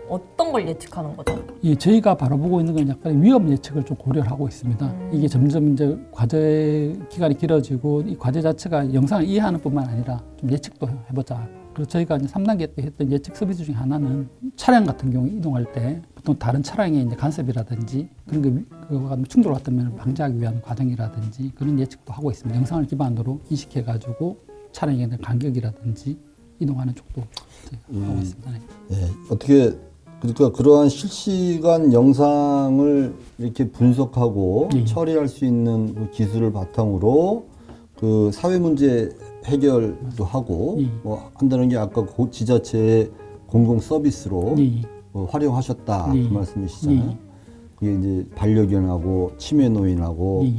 어떤 걸 예측하는 거죠? 예, 저희가 바라보고 있는 건 약간 위험 예측을 좀 고려를 하고 있습니다. 이게 점점 이제 과제 기간이 길어지고 이 과제 자체가 영상을 이해하는 뿐만 아니라 좀 예측도 해보자. 그래서 저희가 이제 3단계 때 했던 예측 서비스 중에 하나는 차량 같은 경우 이동할 때 보통 다른 차량의 이제 간섭이라든지 그런 게 그거가 충돌 같으면 방지하기 위한 과정이라든지 그런 예측도 하고 있습니다. 영상을 기반으로 인식해가지고 차량에 대한 간격이라든지 이동하는 쪽도 하고 있습니다. 네. 예, 어떻게 그러니까 그러한 실시간 영상을 이렇게 분석하고 예. 처리할 수 있는 그 기술을 바탕으로 그 사회 문제 해결도 하고 예. 뭐 한다는 게 아까 지자체의 공공 서비스로 예. 활용하셨다 예. 그 말씀이시잖아요. 예. 그게 이제 반려견하고 치매 노인하고 예.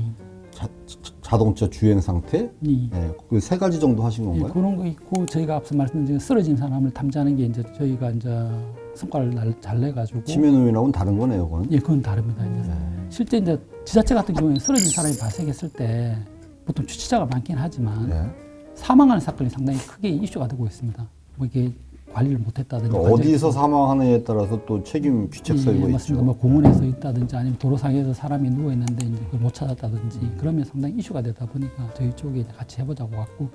자동차 주행 상태 예. 그 세 가지 정도 하신 예, 건가요? 그런 거 있고 저희가 앞서 말씀드린 쓰러진 사람을 탐지하는 게 이제 저희가 이제 성과를 잘 내가지고 치매 노인하고는 다른 거네요, 그건. 예, 그건 다릅니다. 이제. 실제 이제 지자체 같은 경우에 쓰러진 사람이 발생했을 때 보통 주치자가 많긴 하지만 예. 사망하는 사건이 상당히 크게 이슈가 되고 있습니다. 뭐 이게 관리를 못했다든지 그러니까 어디서 사망하느냐에 따라서 또 책임 귀책 사유가 있죠. 맞습니다. 뭐 공원에서 있다든지 아니면 도로상에서 사람이 누워 있는데 이제 그걸 못 찾았다든지 그러면 상당히 이슈가 되다 보니까 저희 쪽에 이제 같이 해보자고 갖고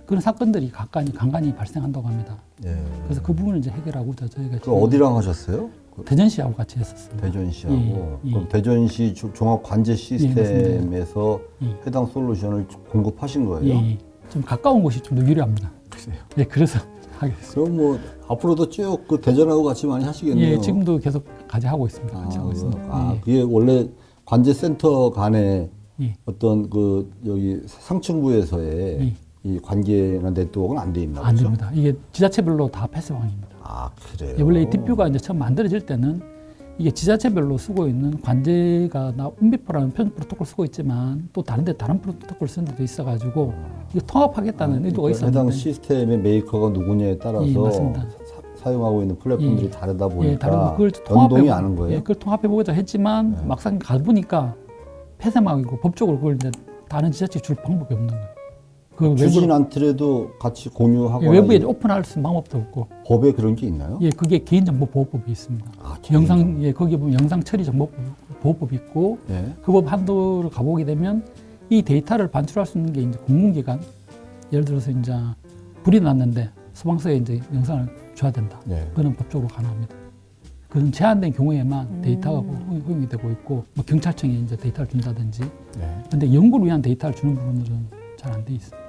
그런 사건들이 간간히 발생한다고 합니다. 예. 그래서 그 부분을 이제 해결하고자 저희가 그 어디랑 하셨어요? 그 대전시하고 같이 했었습니다. 대전시하고 예, 예. 그럼 대전시 종합 관제 시스템에서 예. 해당 솔루션을 공급하신 거예요? 예. 좀 가까운 곳이 좀 더 유리합니다. 글쎄요. 예, 그래서 하게 됐습니다. 그럼 뭐 앞으로도 쭉 그 대전하고 같이 많이 하시겠네요. 예, 지금도 계속 같이 하고 있습니다. 같이 하고 있습니다. 예. 그게 원래 관제센터 간에 예. 어떤 그 여기 상층부에서의 예. 이 관계나 네트워크는 안 돼 있나 안 보죠? 됩니다. 이게 지자체별로 다 패스왕입니다. 아 그래요. 예, 원래 이 뒷뷰가 이제 처음 만들어질 때는 이게 지자체별로 쓰고 있는 관제가 나 홈비포라는 표준 프로토콜 쓰고 있지만 또 다른 데 다른 프로토콜 쓰는 데도 있어가지고 이거 통합하겠다는 의도가 그러니까 해당 있었는데 시스템의 메이커가 누구냐에 따라서 예, 맞습니다. 사용하고 있는 플랫폼들이 예. 다르다 예, 보니까 다른 그걸 연동이 안 한 거예요. 예, 그걸 통합해보고자 했지만 막상 가보니까 폐쇄막이고 법적으로 그걸 이제 다른 지자체에 줄 방법이 없는 거예요. 그 주진 않더라도 같이 공유하거나 외부에 오픈할 수 있는 방법도 없고 법에 그런 게 있나요? 예, 그게 개인정보보호법이 있습니다. 아, 영상 예, 거기에 보면 영상 처리 정보보호법이 있고 예. 그 법 한도를 가보게 되면 이 데이터를 반출할 수 있는 게 이제 공공기관 예를 들어서 이제 불이 났는데 소방서에 이제 영상을 줘야 된다. 예. 그는 법적으로 가능합니다. 그런 제한된 경우에만 데이터가 허용이 되고 있고 뭐 경찰청에 이제 데이터를 준다든지 예. 근데 연구를 위한 데이터를 주는 부분들은 잘 안 돼 있어요.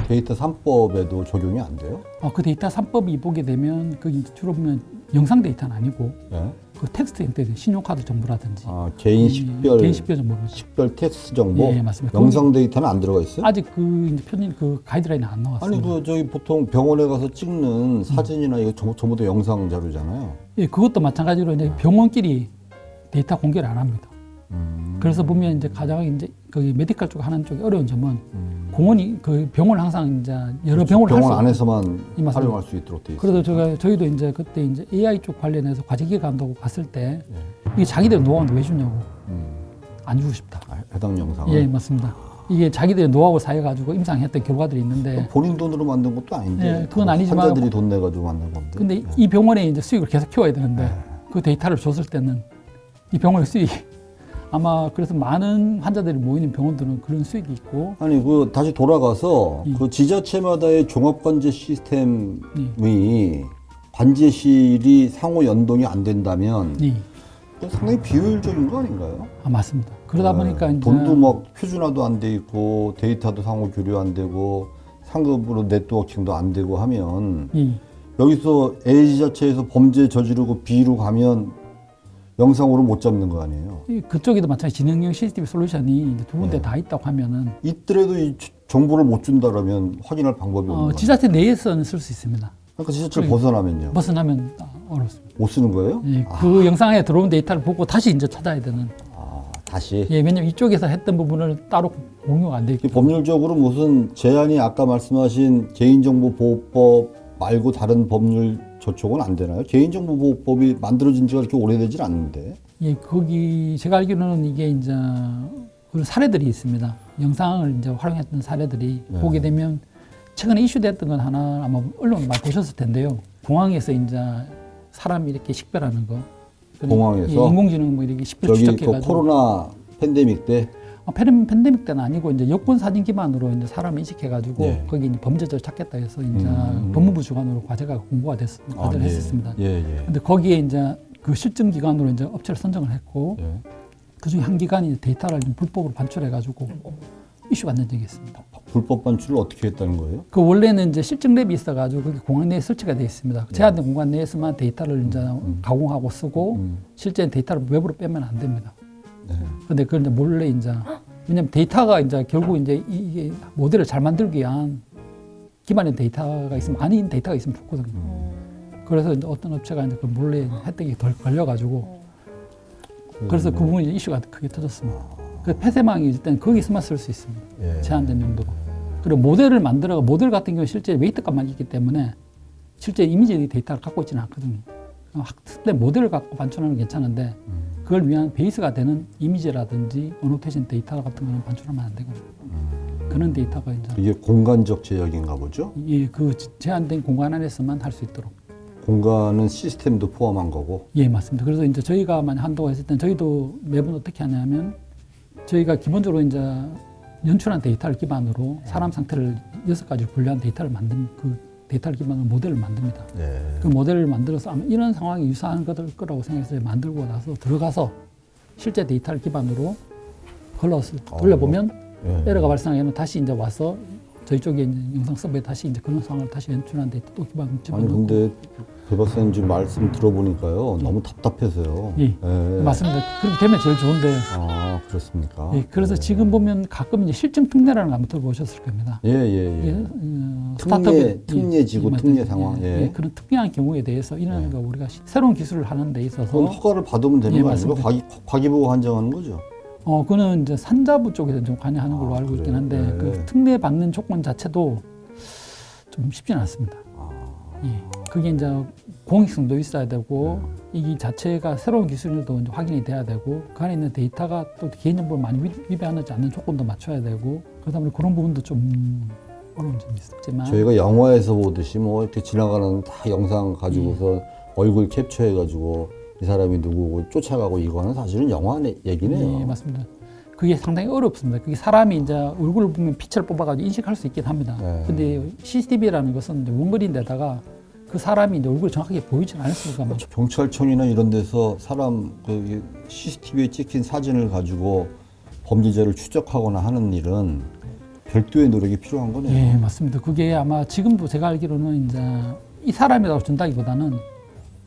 데이터 3법에도 적용이 안 돼요? 그 데이터 3법이 보게 되면 그 주로 보면 영상 데이터는 아니고 예. 그 텍스트 형태의 신용카드 정보라든지 아, 개인 식별 개인 식별 정보를 식별 텍스트 정보, 예, 맞습니다. 영상 데이터는 안 들어가 있어요? 아직 그 이제 표준 그 가이드라인이 안 나왔습니다. 아니 그 저기 보통 병원에 가서 찍는 사진이나 이거 전부 다 영상 자료잖아요. 예, 그것도 마찬가지로 이제 병원끼리 데이터 공개를 안 합니다. 그래서 보면 이제 가장 이제 그 메디컬 쪽 하는 쪽이 어려운 점은 공원이 그 병원 항상 이제 여러 병원을 병원 할 수 안에서만 맞습니다. 활용할 수 있도록 돼 있어요. 그래서 저희도 이제 그때 이제 AI 쪽 관련해서 과제기획 한다고 갔을 때 이게 자기들 노하우는 왜 주냐고 안 주고 싶다. 해당 영상을 예, 맞습니다. 이게 자기들의 노하우 사해가지고 임상했던 결과들이 있는데 본인 돈으로 만든 것도 아닌데 예, 그건 아니지만 환자들이 돈 내가지고 만든 건데. 근데 이 병원에 이제 수익을 계속 키워야 되는데 그 데이터를 줬을 때는 이 병원의 수익이 아마 그래서 많은 환자들이 모이는 병원들은 그런 수익이 있고 아니 그 다시 돌아가서 그 지자체마다의 종합관제 시스템이 관제실이 상호 연동이 안 된다면 예. 그건 상당히 비효율적인 거 아닌가요? 맞습니다. 그러다 보니까 이제 돈도 막 표준화도 안 돼 있고 데이터도 상호 교류 안 되고 상급으로 네트워킹도 안 되고 하면 예. 여기서 A 지자체에서 범죄 저지르고 B로 가면 영상으로 못 잡는 거 아니에요? 그쪽에도 마찬가지 지능형 CCTV 솔루션이 이제 두 군데 다 있다고 하면은 있더라도 이 정보를 못 준다라면 확인할 방법이 없는 거예요. 지자체 내에서는 쓸 수 있습니다. 그러니까 지자체를 벗어나면요. 벗어나면 어렵습니다. 못 쓰는 거예요? 예, 그 영상에 들어온 데이터를 보고 다시 이제 찾아야 되는. 다시. 예, 왜냐면 이쪽에서 했던 부분을 따로 공유가 안 돼 있고. 법률적으로 무슨 제한이 아까 말씀하신 개인정보보호법 말고 다른 법률 저촉은 안 되나요? 개인정보보호법이 만들어진 지가 그렇게 오래되질 않는데. 예, 거기 제가 알기로는 이게 이제 그런 사례들이 있습니다. 영상을 이제 활용했던 사례들이 네. 보게 되면 최근에 이슈됐던 건 하나 아마 언론에 많이 보셨을 텐데요. 공항에서 이제 사람이 이렇게 식별하는 거. 공항에서? 예, 인공지능 뭐 이렇게 식별 저기 그 추적해가지고. 코로나 팬데믹 때 팬데믹 때는 아니고 이제 여권 사진 기반으로 이제 사람을 인식해가지고 예. 거기 이제 범죄자를 찾겠다 해서 이제 법무부 주관으로 과제가 공부가 과제를 예. 했었습니다. 예, 예. 근데 거기에 이제 그 실증 기관으로 이제 업체를 선정을 했고 예. 그 중에 한 기관이 데이터를 좀 불법으로 반출해가지고 이슈가 된 적이 있습니다. 불법 반출을 어떻게 했다는 거예요? 그 원래는 이제 실증 랩이 있어가지고 그게 공항 내에 설치가 되어 있습니다. 제한된 공간 내에서만 데이터를 이제 가공하고 쓰고 실제 데이터를 외부로 빼면 안 됩니다. 네. 근데 그걸 이제 몰래 이제 왜냐면 데이터가 이제 결국 이제 이게 모델을 잘 만들기 위한 기반의 데이터가 있으면 아닌 데이터가 있으면 좋거든요. 그래서 이제 어떤 업체가 이제 그 몰래 혜택이 덜 걸려가지고 그래서 그 부분이 이제 이슈가 크게 터졌습니다. 그 폐쇄망이 일단 거기서만 쓸 수 있습니다. 예. 제한된 용도로. 그리고 모델을 만들어가 모델 같은 경우 실제 웨이트 값만 있기 때문에 실제 이미지 데이터를 갖고 있지는 않거든요. 학습된 모델을 갖고 반출하는 건 괜찮은데 그걸 위한 베이스가 되는 이미지라든지 어노테이션 데이터 같은 거는 반출하면 안 되거든요. 그런 데이터가 이제 이게 공간적 제약인가 보죠? 그 제한된 공간 안에서만 할 수 있도록. 공간은 시스템도 포함한 거고. 예, 맞습니다. 그래서 이제 저희가 만약 한다고 했을 땐 저희도 매번 어떻게 하냐면 저희가 기본적으로 이제 연출한 데이터를 기반으로 사람 상태를 6가지 분류한 데이터를 만든 그 데이터를 기반으로 모델을 만듭니다. 예. 그 모델을 만들어서 아마 이런 상황이 유사한 거라고 생각해서 만들고 나서 들어가서 실제 데이터를 기반으로 걸러서 돌려보면 예. 에러가 발생하면 다시 이제 와서 저희 쪽에 이제 영상 서버에 다시 이제 그런 상황을 다시 연출한 데이터 또 기반 아니 집어넣고 근데 배 박사님 지금 말씀 들어보니까요 너무 답답해서요. 예. 맞습니다. 그렇게 되면 제일 좋은데 아 그렇습니까? 예, 그래서 지금 보면 가끔 이제 실증 특례라는 거 한번 들어보셨을 겁니다. 예예예. 특례지구 예, 특례 맞아요. 상황. 예, 예. 예, 그런 특이한 경우에 대해서 이런 거 우리가 새로운 기술을 하는 데 있어서 그건 허가를 받으면 되는 예, 거 아닙니까? 맞습니다. 과기부가 한정하는 거죠. 그는 이제 산자부 쪽에서 좀 관여하는 걸로 아, 알고 있긴 그래요? 한데 네. 그 특례 받는 조건 자체도 좀 쉽지는 않습니다. 예, 그게 이제 공익성도 있어야 되고 이 자체가 새로운 기술도 이제 확인이 돼야 되고 그 안에 있는 데이터가 또 개인정보를 많이 위배하지 않는 조건도 맞춰야 되고 그러다 보니 그런 부분도 좀 어려운 점이 있었지만 저희가 영화에서 보듯이 뭐 이렇게 지나가는 다 영상 가지고서 얼굴 캡처해가지고 이 사람이 누구고 쫓아가고 이거는 사실은 영화 얘기네요. 예, 맞습니다. 그게 상당히 어렵습니다. 그게 사람이 이제 얼굴을 보면 피처를 뽑아가지고 인식할 수 있긴 합니다. 네. 근데 CCTV라는 것은 이제 원거리인데다가 그 사람이 이제 얼굴이 정확하게 보이지는 않습니까? 경찰청이나 이런 데서 사람 그 CCTV에 찍힌 사진을 가지고 범죄자를 추적하거나 하는 일은 별도의 노력이 필요한 거네요. 예, 맞습니다. 그게 아마 지금도 제가 알기로는 이제 이 사람이라고 준다기보다는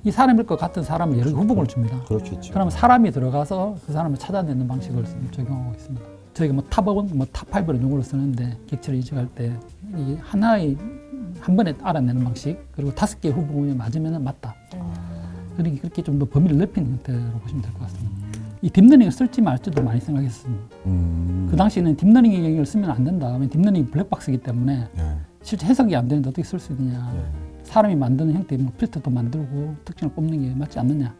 이 사람일 것 같은 사람을 여러 개 후보를 줍니다. 그렇겠죠. 그러면 사람이 들어가서 그 사람을 찾아내는 방식을 적용하고 있습니다. 저희가 뭐 탑1, 뭐 탑5를 용어를 쓰는데 객체를 인식할 때 이 한 번에 알아내는 방식 그리고 5개 후보에 맞으면 맞다. 그러니까 그렇게 좀 더 범위를 넓히는 형태로 보시면 될 것 같습니다. 이 딥러닝을 쓸지 말지도 많이 생각했습니다. 그 당시에는 딥러닝을 쓰면 안 된다. 왜냐면 딥러닝이 블랙박스이기 때문에 예. 실제 해석이 안 되는데 어떻게 쓸 수 있느냐. 사람이 만드는 형태의 뭐 필터도 만들고 특징을 뽑는 게 맞지 않느냐.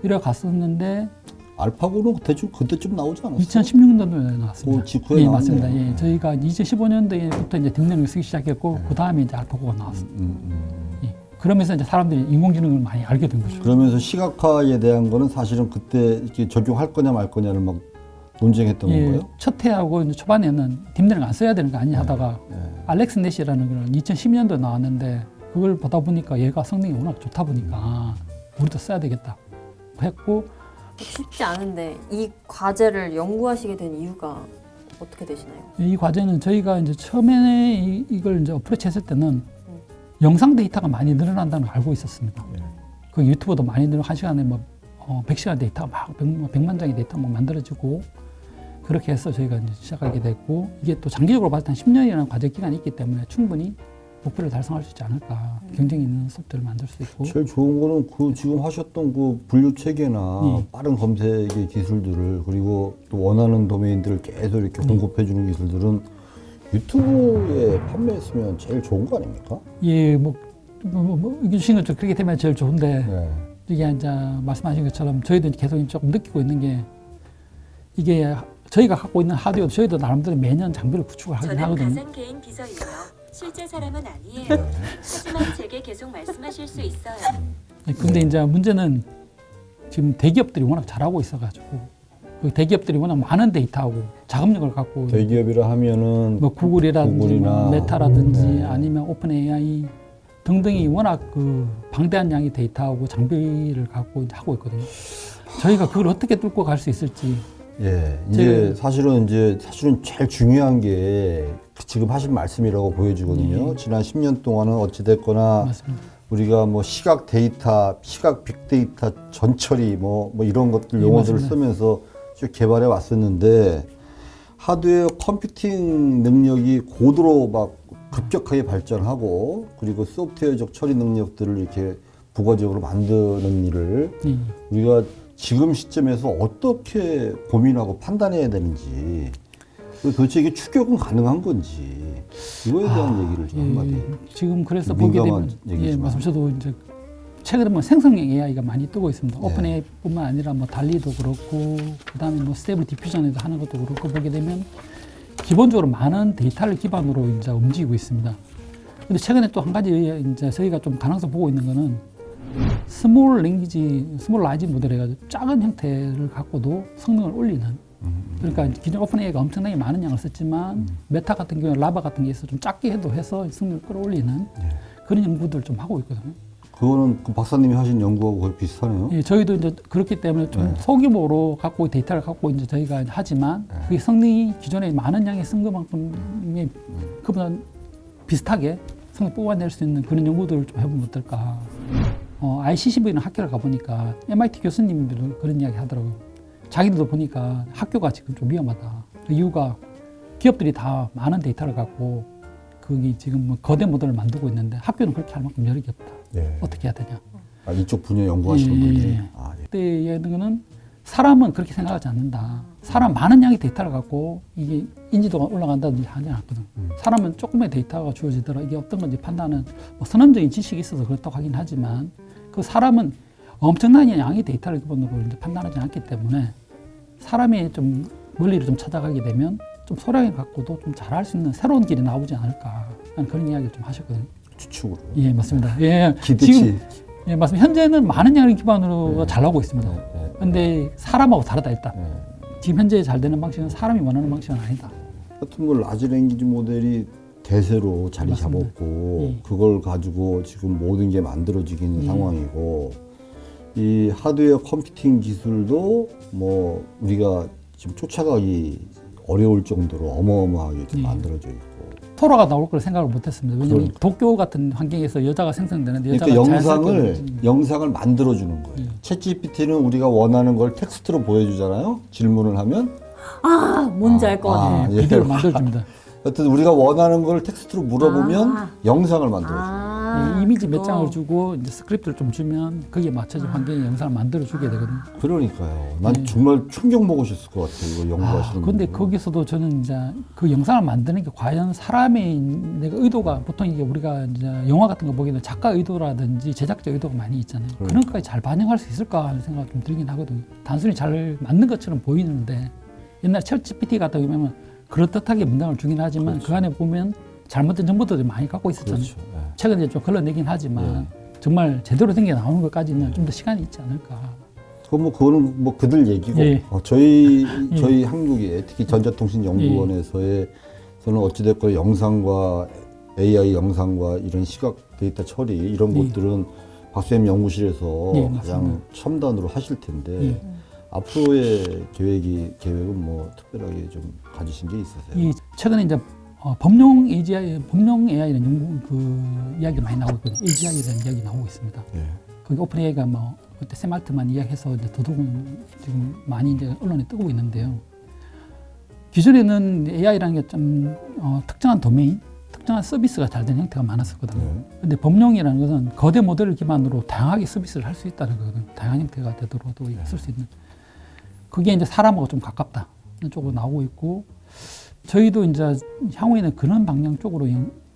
이래 갔었는데 알파고는 대충 그때쯤 나오지 않았어요? 2016년도에 나왔습니다. 그 직후에 예, 나왔네요. 맞습니다. 예, 저희가 2015년도에부터 이제 딥러닝을 쓰기 시작했고 그 다음에 이제 알파고가 나왔습니다. 예. 그러면서 이제 사람들이 인공지능을 많이 알게 된 거죠. 그러면서 시각화에 대한 거는 사실은 그때 이렇게 적용할 거냐 말 거냐를 막 논쟁했던 예, 건가요? 첫 해하고 이제 초반에는 딥러닝 안 써야 되는 거 아니냐 하다가 알렉스 넷이라는 걸 2012년도에 나왔는데 그걸 보다 보니까 얘가 성능이 워낙 좋다 보니까 우리도 써야 되겠다 했고 쉽지 않은데 이 과제를 연구하시게 된 이유가 어떻게 되시나요? 이 과제는 저희가 이제 처음에 이걸 이제 어프로치 했을 때는 영상 데이터가 많이 늘어난다는 걸 알고 있었습니다. 그 유튜브도 많이 늘어 한 시간에 뭐 100시간 데이터가 막 100만 장의 데이터 막 만들어지고 그렇게 해서 저희가 이제 시작하게 됐고 이게 또 장기적으로 봤을 때 10년이라는 과제 기간이 있기 때문에 충분히 목표를 달성할 수 있지 않을까. 경쟁이 있는 소프트웨어를 만들 수 있고. 제일 좋은 거는 그 지금 하셨던 그 분류 체계나 빠른 검색의 기술들을 그리고 또 원하는 도메인들을 계속 이렇게 공급해 주는 기술들은 유튜브에 판매했으면 제일 좋은 거 아닙니까? 예, 뭐 이게 주신 것처럼 그렇게 되면 제일 좋은데 네. 이게 이제 말씀하신 것처럼 저희도 계속 조금 느끼고 있는 게 이게 저희가 갖고 있는 하드웨어 저희도 나름대로 매년 장비를 구축을 하긴 저는 하거든요. 가상 개인 비서예요. 실제 사람은 아니에요. 하지만 제게 계속 말씀하실 수 있어요. 근데 이제 문제는 지금 대기업들이 워낙 잘하고 있어가지고 그 대기업들이 워낙 많은 데이터하고 자금력을 갖고 대기업이라 하면은 뭐 구글이라든지 구글이나 뭐 메타라든지 네. 아니면 오픈 AI 등등이 워낙 그 방대한 양의 데이터하고 장비를 갖고 이제 하고 있거든요. 저희가 그걸 어떻게 뚫고 갈 수 있을지. 예, 이제 사실은 제일 중요한 게 지금 하신 말씀이라고 보여지거든요. 지난 10년 동안은 어찌 됐거나 맞습니다. 우리가 뭐 시각 데이터, 시각 빅데이터 전처리 뭐 이런 것들 예, 용어들을 맞습니다. 쓰면서 쭉 개발해 왔었는데 하드웨어 컴퓨팅 능력이 고도로 막 급격하게 발전하고 그리고 소프트웨어적 처리 능력들을 이렇게 부가적으로 만드는 일을 예. 우리가 지금 시점에서 어떻게 고민하고 판단해야 되는지 그리고 도대체 이게 추격은 가능한 건지 이거에 대한 얘기를 좀 한마디. 지금 그래서 보게 되면 민감한 얘기지만. 맞습니다. 저도 이제 최근에 뭐 생성형 AI가 많이 뜨고 있습니다. 네. 오픈 AI뿐만 아니라 뭐 달리도 그렇고 그다음에 뭐 스테이블 디퓨전에도 하는 것도 그렇고 보게 되면 기본적으로 많은 데이터를 기반으로 이제 움직이고 있습니다. 근데 최근에 또 한 가지 이제 저희가 좀 가능성 보고 있는 거는 스몰 라지 모델 해가지고 작은 형태를 갖고도 성능을 올리는. 그러니까 기존 오픈 AI가 엄청나게 많은 양을 썼지만 메타 같은 경우는 라바 같은 게 있어 좀 작게 해서 성능을 끌어올리는 그런 연구들을 좀 하고 있거든요. 그거는 그 박사님이 하신 연구하고 거의 비슷하네요. 예, 저희도 이제 그렇기 때문에 좀 소규모로 갖고 데이터를 갖고 이제 저희가 하지만 그게 성능이 기존에 많은 양의 쓴 것만큼의 그보다 비슷하게 성능 뽑아낼 수 있는 그런 연구들을 좀 해보면 어떨까. ICCV는 학교를 가보니까 MIT 교수님들은 그런 이야기 하더라고요. 자기들도 보니까 학교가 지금 좀 위험하다. 그 이유가 기업들이 다 많은 데이터를 갖고 거기 지금 뭐 거대 모델을 만들고 있는데 학교는 그렇게 할 만큼 여력이 없다. 예. 어떻게 해야 되냐. 아, 이쪽 분야 연구하시는 예, 분들이. 예. 아, 예. 그때 얘기하는 거는 사람은 그렇게 생각하지 않는다. 사람 많은 양의 데이터를 갖고 이게 인지도가 올라간다든지 하지 않거든. 사람은 조금의 데이터가 주어지더라. 이게 어떤 건지 판단은 뭐 선언적인 지식이 있어서 그렇다고 하긴 하지만 그 사람은 엄청난 양의 데이터를 기본으로 이제 판단하지 않기 때문에 사람이 좀 원리를 좀 찾아가게 되면 좀 소량을 갖고도 좀 잘할 수 있는 새로운 길이 나오지 않을까 하는 그런 이야기를 좀 하셨거든요. 추측으로. 예, 맞습니다. 예, 기대치. 지금 예, 맞습니다. 현재는 많은 양을 기반으로 잘 나오고 있습니다. 예. 근데 사람하고 다르다 일단. 예. 지금 현재 잘 되는 방식은 사람이 원하는 방식은 아니다. 하여튼 뭐 라지 랭귀지 모델이 대세로 자리 맞습니다. 잡았고 예. 그걸 가지고 지금 모든 게 만들어지긴 예. 상황이고 이 하드웨어 컴퓨팅 기술도 뭐 우리가 지금 쫓아가기 어려울 정도로 어마어마하게 이렇게 예. 만들어져 있고 토라가 나올 걸 생각을 못했습니다. 왜냐하면 그러니까. 도쿄 같은 환경에서 여자가 생성되는데 여자가 그러니까 자연스럽게 영상을 만들어주는 거예요. 예. 챗 GPT는 우리가 원하는 걸 텍스트로 보여주잖아요. 질문을 하면 뭔지 알 것 같아요. 예. 비디오를 만들어줍니다. 하여튼 우리가 원하는 걸 텍스트로 물어보면 영상을 만들어줘요. 예, 이미지 몇 그거. 장을 주고 이제 스크립트를 좀 주면 거기에 맞춰진 환경의 영상을 만들어주게 되거든요. 그러니까요. 난 정말 충격 먹으셨을 것 같아요. 이거 연구하시는 근데 분들. 거기서도 저는 이제 그 영상을 만드는 게 과연 사람의 내가 의도가 보통 이게 우리가 이제 영화 같은 거 보기에는 작가 의도라든지 제작자 의도가 많이 있잖아요. 그런 것까지 잘 반영할 수 있을까 하는 생각이 좀 들긴 하거든요. 단순히 잘 맞는 것처럼 보이는데 옛날 챗 GPT 같은 경우는 그럴듯하게 문장을 주긴 하지만 그 안에 보면 잘못된 정보들을 많이 갖고 있었잖아요. 그렇죠. 예. 최근에 좀 걸러내긴 하지만 정말 제대로 된 게 나오는 것까지는 좀 더 시간이 있지 않을까. 그거는 뭐 그들 얘기고 예. 저희 한국에 특히 전자통신연구원에서는 어찌됐건 영상과 AI 영상과 이런 시각 데이터 처리 이런 예. 것들은 박사님 연구실에서 예, 가장 맞습니다. 첨단으로 하실 텐데 예. 앞으로의 계획은 뭐 특별하게 좀 가지신 게 있으세요? 이 최근에 이제 범용 AI라는 연구 그 이야기가 많이 나오고 있거든요. AGI라는 이야기 나오고 있습니다. 예. 거기 오픈 AI가 뭐 그때 샘 알트만 이야기해서 이제 더더욱 지금 많이 이제 언론에 뜨고 있는데요. 기존에는 AI라는 게 좀 특정한 도메인, 특정한 서비스가 잘 된 형태가 많았었거든요. 네. 근데 범용이라는 것은 거대 모델을 기반으로 다양하게 서비스를 할 수 있다는 거거든요. 다양한 형태가 되도록도 쓸 수 있는. 그게 이제 사람하고 좀 가깝다. 이런 쪽으로 나오고 있고, 저희도 이제 향후에는 그런 방향 쪽으로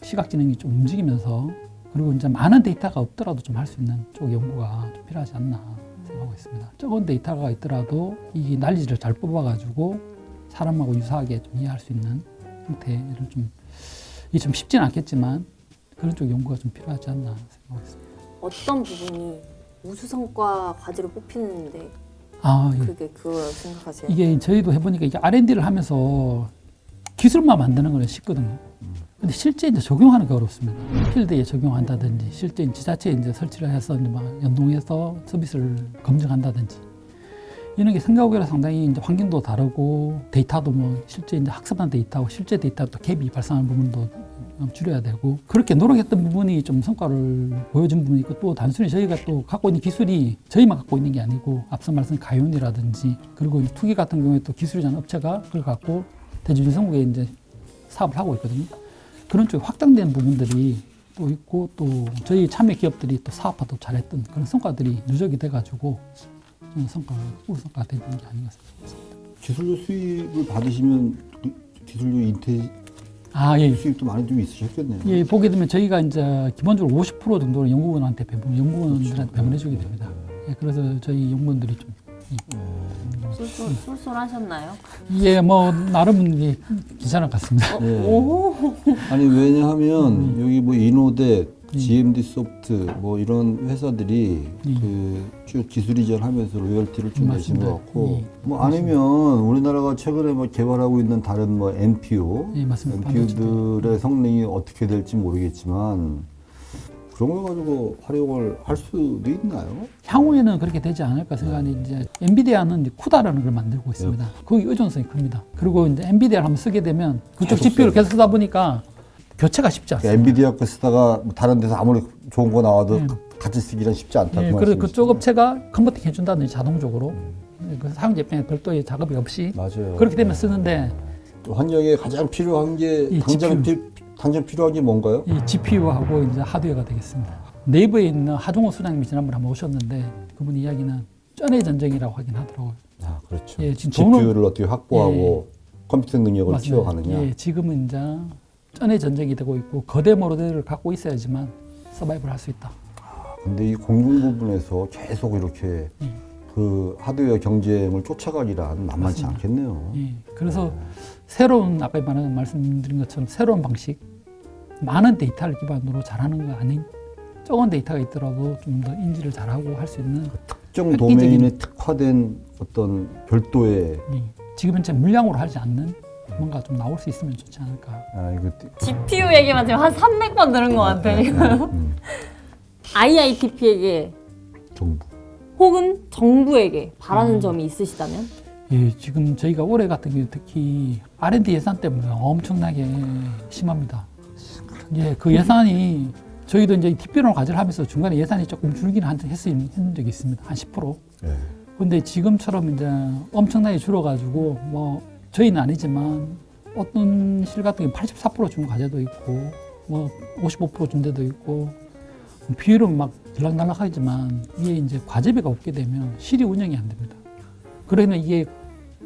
시각지능이 좀 움직이면서 그리고 이제 많은 데이터가 없더라도 좀 할 수 있는 쪽 연구가 좀 필요하지 않나 생각하고 있습니다. 적은 데이터가 있더라도 이 난리지를 잘 뽑아가지고 사람하고 유사하게 좀 이해할 수 있는 형태를 좀, 이게 좀 쉽지는 않겠지만 그런 쪽 연구가 좀 필요하지 않나 생각하고 있습니다. 어떤 부분이 우수성과 과제로 뽑히는데 아, 예. 그게 그거라고 생각하세요? 이게 저희도 해보니까 이게 R&D를 하면서 기술만 만드는 건 쉽거든요. 근데 실제 이제 적용하는 게 어렵습니다. 필드에 적용한다든지, 실제 지자체에 이제 설치를 해서 이제 막 연동해서 서비스를 검증한다든지, 이런 게 생각보다 상당히 이제 환경도 다르고, 데이터도 뭐 실제 이제 학습한 데이터하고 실제 데이터 또 갭이 발생하는 부분도 줄여야 되고, 그렇게 노력했던 부분이 좀 성과를 보여준 부분이 있고, 또 단순히 저희가 또 갖고 있는 기술이 저희만 갖고 있는 게 아니고, 앞서 말씀드린 가연이라든지, 그리고 투기 같은 경우에 또 기술이라는 업체가 그걸 갖고 대중전국에 이제 사업을 하고 있거든요. 그런 쪽에 확장된 부분들이 또 있고, 또 저희 참여 기업들이 또 사업화도 잘했던 그런 성과들이 누적이 돼가지고 우성과가 되는 게 아닌가 싶습니다. 기술료 수입을 받으시면 그 기술료 인테 예. 수입도 많이 좀 있으셨겠네요. 예, 보게 되면 저희가 이제 기본적으로 50% 정도는 연구원한테 연구원들한테 배분해주게 됩니다. 예, 그래서 저희 연구원들이 좀 쏠쏠하셨나요? 예, 뭐 나름 이게 괜찮은 것 같습니다. 예. 오. 아니 왜냐하면 여기 뭐 이노대, GMD 소프트 뭐 이런 회사들이 쭉 기술 이전하면서 로열티를 좀 내신 맞습니다. 것 같고 예. 뭐 아니면 우리나라가 최근에 뭐 개발하고 있는 다른 뭐 NPO, 예, 맞습니다. NPO들의 성능이 어떻게 될지 모르겠지만 그런 걸 가지고 활용을 할 수도 있나요? 향후에는 그렇게 되지 않을까 생각하는데 이제 엔비디아는 이제 쿠다라는 걸 만들고 있습니다. 거기 의존성이 큽니다. 그리고 이제 엔비디아를 한번 쓰게 되면 그쪽 계속 GPU를 써요. 계속 쓰다 보니까 교체가 쉽지 않습니다. 엔비디아 거 쓰다가 뭐 다른 데서 아무리 좋은 거 나와도 예. 같이 쓰기는 쉽지 않다. 예, 그 그래서 말씀이시죠? 그쪽 업체가 컨버팅 해준다든지 자동적으로 그 사용자 입장에 별도의 작업이 없이 맞아요. 그렇게 되면 쓰는데 또 환경에 가장 필요한 게 이 당장 필요한 게 뭔가요? 이 GPU하고 이제 하드웨어가 되겠습니다. 네이버에 있는 하종호 수장님이 지난번에 한번 오셨는데 그분 이야기는 쩐의 전쟁이라고 하긴 하더라고요. 아 그렇죠. 예, 지금 GPU를 어떻게 확보하고 컴퓨터 능력을 맞습니다. 키워가느냐. 예, 지금은 이제 쩐의 전쟁이 되고 있고 거대 모델을 갖고 있어야지만 서바이벌 할 수 있다. 근데 이 공중 부분에서 계속 이렇게 그 하드웨어 경쟁을 쫓아가기란 만만치 맞습니다. 않겠네요. 예, 그래서 새로운 아까 말씀드린 것처럼 새로운 방식, 많은 데이터를 기반으로 잘하는 거 아닌 적은 데이터가 있더라도 좀 더 인지를 잘하고 할 수 있는 특정 획기적인- 도메인에 특화된 어떤 별도의 지금 현재 물량으로 하지 않는 뭔가 좀 나올 수 있으면 좋지 않을까. GPU 얘기만 지금 한 300번 들은 것 같아 지금. IITP에게 정부. 혹은 정부에게 바라는 점이 있으시다면? 예, 지금 저희가 올해 같은 경우 특히 R&D 예산 때문에 엄청나게 심합니다. 예, 그 예산이 저희도 이제 뒷배로 과제를 하면서 중간에 예산이 조금 줄기는 했는 적이 있습니다. 한 10%. 네. 근데 지금처럼 이제 엄청나게 줄어가지고 뭐 저희는 아니지만 어떤 실 같은 경우 84%준 과제도 있고 뭐 55%준 데도 있고 비율은 막 들락날락하지만 이게 이제 과제비가 없게 되면 실이 운영이 안 됩니다. 그러면 이게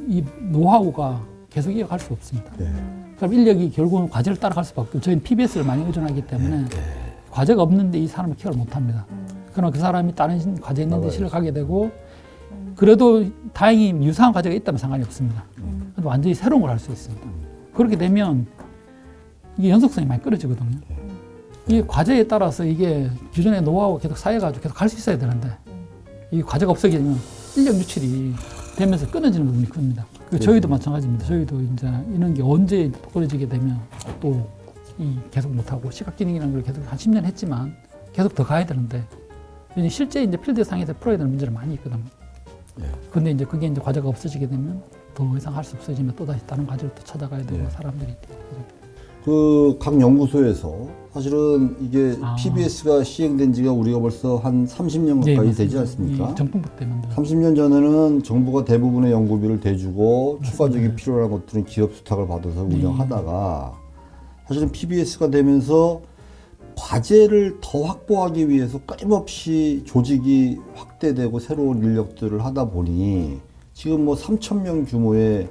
이 노하우가 계속 이어갈 수 없습니다. 네. 그럼 인력이 결국은 과제를 따라갈 수밖에 없고 저희는 PBS를 많이 의존하기 때문에 과제가 없는데 이 사람을 케어를 못합니다. 그러나 그 사람이 다른 과제 있는데 맞아요. 실을 가게 되고 그래도 다행히 유사한 과제가 있다면 상관이 없습니다. 근데 완전히 새로운 걸 할 수 있습니다. 그렇게 되면 이게 연속성이 많이 끊어지거든요. 이 과제에 따라서 이게 기존의 노하우가 계속 쌓여가지고 계속 갈 수 있어야 되는데 이 과제가 없어지게 되면 인력 유출이 되면서 끊어지는 부분이 큽니다. 저희도 마찬가지입니다. 저희도 이제 이런 게 언제 끊어지게 되면 또 이 계속 못하고 시각기능이라는 걸 계속 한 10년 했지만 계속 더 가야 되는데 실제 이제 필드 상에서 풀어야 되는 문제는 많이 있거든요. 근데 이제 그게 이제 과제가 없어지게 되면 더 이상 할 수 없어지면 또 다시 다른 과제를 또 찾아가야 되고 사람들이 그 각 연구소에서 사실은 이게 아. PBS가 시행된 지가 우리가 벌써 한 30년 가까이 맞습니다. 되지 않습니까? 예, 정통부 때 만든 30년 전에는 정부가 대부분의 연구비를 대주고 맞습니다. 추가적인 필요한 것들은 기업 수탁을 받아서 운영하다가 사실은 PBS가 되면서 과제를 더 확보하기 위해서 끊임없이 조직이 확대되고 새로운 인력들을 하다 보니 지금 뭐 3,000명 규모의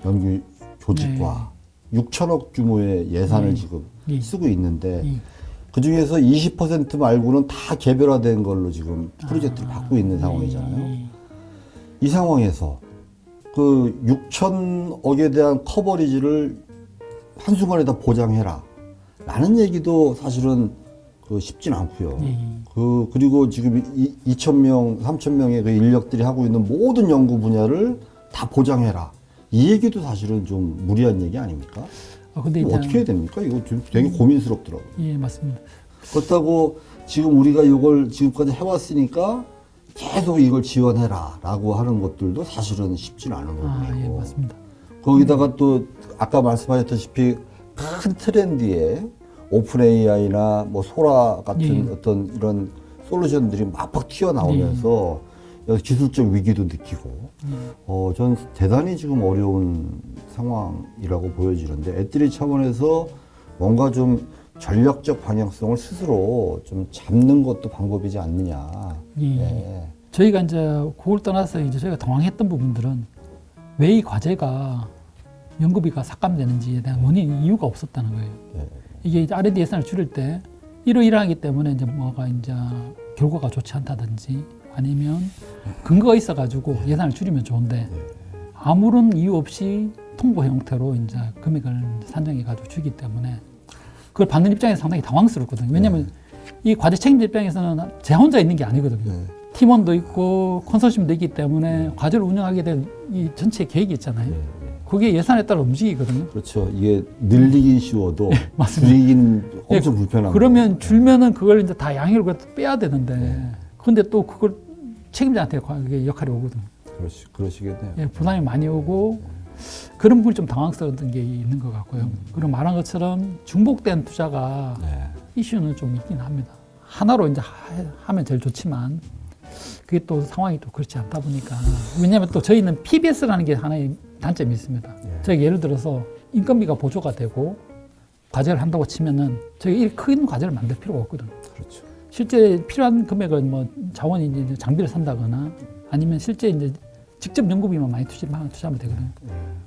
연구 조직과 6천억 규모의 예산을 지금 예. 쓰고 있는데 그 중에서 20% 말고는 다 개별화된 걸로 지금 프로젝트를 받고 있는 상황이잖아요. 이 상황에서 그 6천억에 대한 커버리지를 한순간에 다 보장해라 라는 얘기도 사실은 그 쉽진 않고요. 그리고 지금 2,000명, 3,000명의 그 인력들이 하고 있는 모든 연구 분야를 다 보장해라. 이 얘기도 사실은 좀 무리한 얘기 아닙니까? 근데 이제 어떻게 해야 됩니까? 이거 좀 되게 고민스럽더라고요. 예, 맞습니다. 그렇다고 지금 우리가 이걸 지금까지 해왔으니까 계속 이걸 지원해라 라고 하는 것들도 사실은 쉽지는 않은 부분이고. 예, 맞습니다. 거기다가 또 아까 말씀하셨다시피 큰 트렌드에 오픈 AI나 뭐 소라 같은 예. 어떤 이런 솔루션들이 막팍 튀어나오면서 기술적 위기도 느끼고 전 대단히 지금 어려운 상황이라고 보여지는데 애들이 차원에서 뭔가 좀 전략적 방향성을 스스로 좀 잡는 것도 방법이지 않느냐. 예. 네. 저희가 이제 그걸 떠나서 이제 저희가 당황했던 부분들은 왜 이 과제가 연구비가 삭감되는지에 대한 원인 이유가 없었다는 거예요. 네. 이게 이제 R&D 예산을 줄일 때 이러이러하기 때문에 이제 뭐가 이제 결과가 좋지 않다든지 아니면 근거가 있어가지고 예산을 줄이면 좋은데 아무런 이유 없이 통보 형태로 이제 금액을 산정해가지고 주기 때문에 그걸 받는 입장에서 상당히 당황스럽거든요. 왜냐하면 이 과제 책임자 입장에서는 제 혼자 있는 게 아니거든요. 네. 팀원도 있고 컨소시엄도 있기 때문에 과제를 운영하게 된 이 전체 계획이 있잖아요. 그게 예산에 따라 움직이거든요. 그렇죠. 이게 늘리긴 쉬워도 맞습니다. 줄이긴 엄청 불편한 그러면 줄면은 그걸 이제 다 양해를 빼야 되는데 근데 또 그걸 책임자한테 그게 역할이 오거든요. 그러시겠네요. 예, 부담이 많이 오고 그런 부분이 좀 당황스러웠던 게 있는 것 같고요. 그리고 말한 것처럼 중복된 투자가 네. 이슈는 좀 있긴 합니다. 하나로 이제 하면 제일 좋지만 그게 또 상황이 또 그렇지 않다 보니까 왜냐하면 또 저희는 PBS라는 게 하나의 단점이 있습니다. 저희가 예를 들어서 인건비가 보조가 되고 과제를 한다고 치면은 저희가 이렇게 큰 과제를 만들 필요가 없거든요. 그렇죠. 실제 필요한 금액은 뭐 자원이 이제 장비를 산다거나 아니면 실제 이제 직접 연구비만 많이 투자하면 되거든요.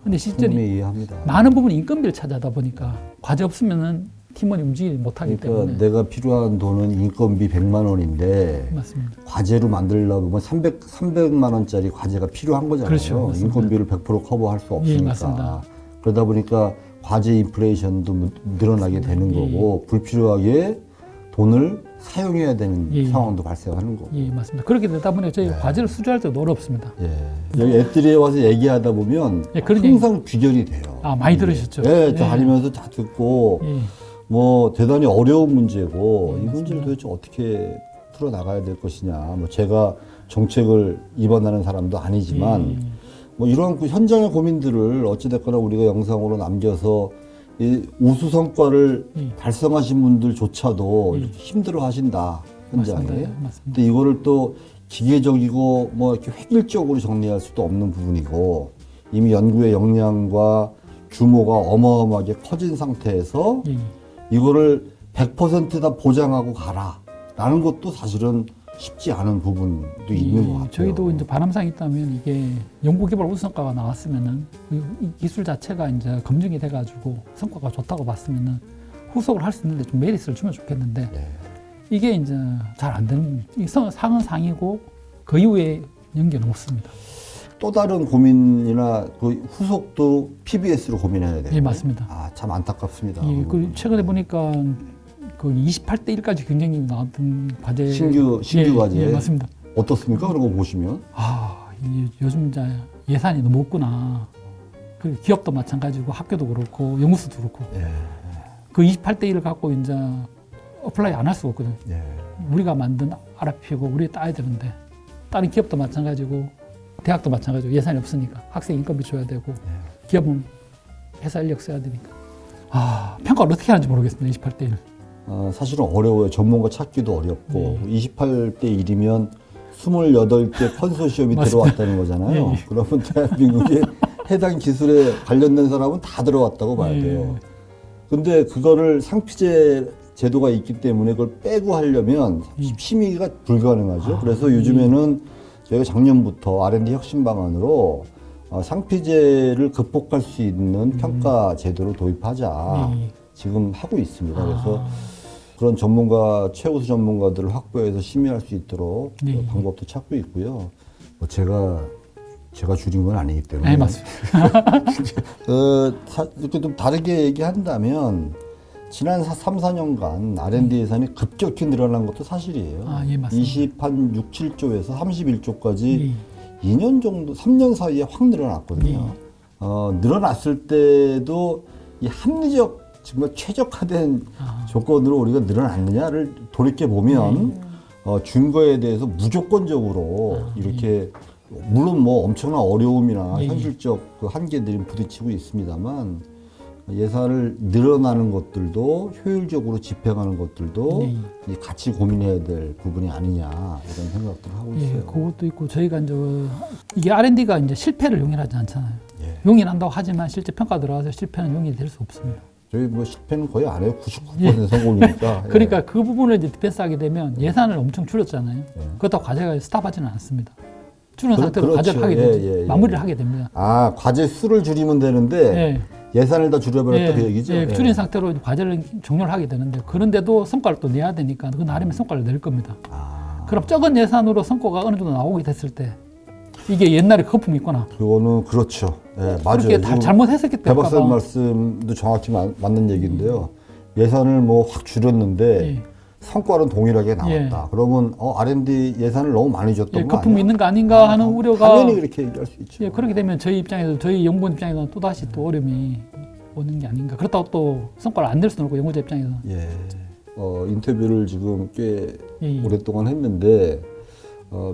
근데 실제로 충분히 이해합니다. 많은 부분이 인건비를 차지하다 보니까 과제 없으면은 팀원이 움직이지 못하기 그러니까 때문에 내가 필요한 돈은 인건비 100만 원인데 맞습니다. 과제로 만들려면 300만 원짜리 과제가 필요한 거잖아요. 그렇죠. 맞습니다. 인건비를 100% 커버할 수 예, 없으니까. 맞습니다. 그러다 보니까 과제 인플레이션도 늘어나게 되는 예. 거고 불필요하게 돈을 사용해야 되는 예. 상황도 발생하는 거고. 예, 맞습니다. 그렇게 되다 보니 저희가 과제를 수주할 때도 어렵습니다. 예. 여기 애들이 와서 얘기하다 보면 예, 그런 항상 귀결이 돼요. 아, 많이 들으셨죠? 예, 예. 다니면서 다 듣고 예. 뭐 대단히 어려운 문제고 이 맞습니다. 문제를 도대체 어떻게 풀어 나가야 될 것이냐. 뭐 제가 정책을 입원하는 사람도 아니지만 예. 뭐 이런 그 현장의 고민들을 어찌됐거나 우리가 영상으로 남겨서 이 우수 성과를 달성하신 분들조차도 이렇게 힘들어 하신다, 현장에. 맞습니다. 맞습니다. 근데 이거를 또 기계적이고 뭐 이렇게 획일적으로 정리할 수도 없는 부분이고 이미 연구의 역량과 규모가 어마어마하게 커진 상태에서 예. 이거를 100%다 보장하고 가라라는 것도 사실은 쉽지 않은 부분도 있는 것 같아요. 저희도 이제 바람상이 있다면 이게 연구개발 우수성과가 나왔으면은 이 기술 자체가 이제 검증이 돼가지고 성과가 좋다고 봤으면은 후속을 할 수 있는데 좀 메리트를 주면 좋겠는데 네. 이게 이제 잘 안 되는 상은 상이고 그 이후에 연계는 없습니다. 또 다른 고민이나 그 후속도 PBS로 고민해야 돼요. 예, 맞습니다. 아, 참 안타깝습니다. 예, 그 최근에 보니까 그 28대 1까지 경쟁이 나왔던 과제 신규 과제. 예, 맞습니다. 어떻습니까? 그런 거 보시면 요즘 이제 예산이 너무 없구나. 그리고 기업도 마찬가지고 학교도 그렇고 연구소도 그렇고 예. 그 28대 1을 갖고 이제 어플라이 안 할 수가 없거든. 예. 우리가 만든 RFP고 우리 따야 되는데 다른 기업도 마찬가지고 대학도 마찬가지고 예산이 없으니까 학생 인건비 줘야 되고 기업은 회사 인력 써야 되니까 평가를 어떻게 하는지 모르겠습니다. 28대 1. 사실은 어려워요. 전문가 찾기도 어렵고 28대 1이면 28개 컨소시엄이 맞습니다. 들어왔다는 거잖아요. 예. 그러면 대한민국에 해당 기술에 관련된 사람은 다 들어왔다고 봐야 예. 돼요. 근데 그거를 상피제 제도가 있기 때문에 그걸 빼고 하려면 심의가 불가능하죠. 그래서 요즘에는 저희가 작년부터 R&D 혁신 방안으로 상피제를 극복할 수 있는 평가 제도를 도입하자 지금 하고 있습니다. 그래서 그런 전문가, 최우수 전문가들을 확보해서 심의할 수 있도록 네. 방법도 찾고 있고요. 뭐 제가 줄인 건 아니기 때문에. 네, 맞습니다. 이렇게 좀 다르게 얘기한다면 지난 3, 4년간 R&D 예산이 급격히 늘어난 것도 사실이에요. 아, 예, 맞습니다. 한 6, 7조에서 31조까지 예. 2년 정도, 3년 사이에 확 늘어났거든요. 늘어났을 때도 이 합리적, 정말 최적화된 조건으로 우리가 늘어났느냐를 돌이켜 보면 준 거에 대해서 무조건적으로 이렇게 물론 뭐 엄청난 어려움이나 예. 현실적 그 한계들이 부딪히고 있습니다만 예산을 늘어나는 것들도 효율적으로 집행하는 것들도 예. 이 같이 고민해야 될 부분이 아니냐 이런 생각들을 하고 예, 있어요. 그것도 있고 저희가 이제 이게 R&D가 이제 실패를 용인하지 않잖아요. 예. 용인한다고 하지만 실제 평가 들어가서 실패는 용인이 될 수 없습니다. 저희 뭐 실패는 거의 안 해요. 99% 성공이니까. 예. 그러니까 그 부분을 이제 디펜스하게 되면 예산을 엄청 줄였잖아요. 예. 그렇다고 과제가 스탑하지는 않습니다. 줄은 그렇죠. 상태로 과제를 하게 예, 되죠. 예, 예. 마무리를 하게 됩니다. 아, 과제 수를 줄이면 되는데 예산을 다 줄여버렸다 그 얘기죠. 예, 줄인 상태로 이제 과제를 종료를 하게 되는데 그런데도 성과를 또 내야 되니까 그 나름의 성과를 낼 겁니다. 아, 그럼 적은 예산으로 성과가 어느 정도 나오게 됐을 때 이게 옛날에 거품이 있거나 그거는 그렇죠. 예, 맞아요. 그렇게 다 지금 잘못했었기 배 때문에 박사님 말씀도 정확히 맞는 얘기인데요. 예산을 뭐 확 줄였는데 예. 성과는 동일하게 나왔다. 그러면 R&D 예산을 너무 많이 줬던 예, 거 거품이 아니야? 있는 거 아닌가 하는 우려가 당연히 그렇게 얘기할 수 있죠. 예, 그렇게 되면 저희 입장에서 저희 연구원 입장에서는 또 다시 또 어려움이 오는 게 아닌가. 그렇다고 또 성과를 안 낼 수는 없고 연구자 입장에서 예. 인터뷰를 지금 꽤 예, 예. 오랫동안 했는데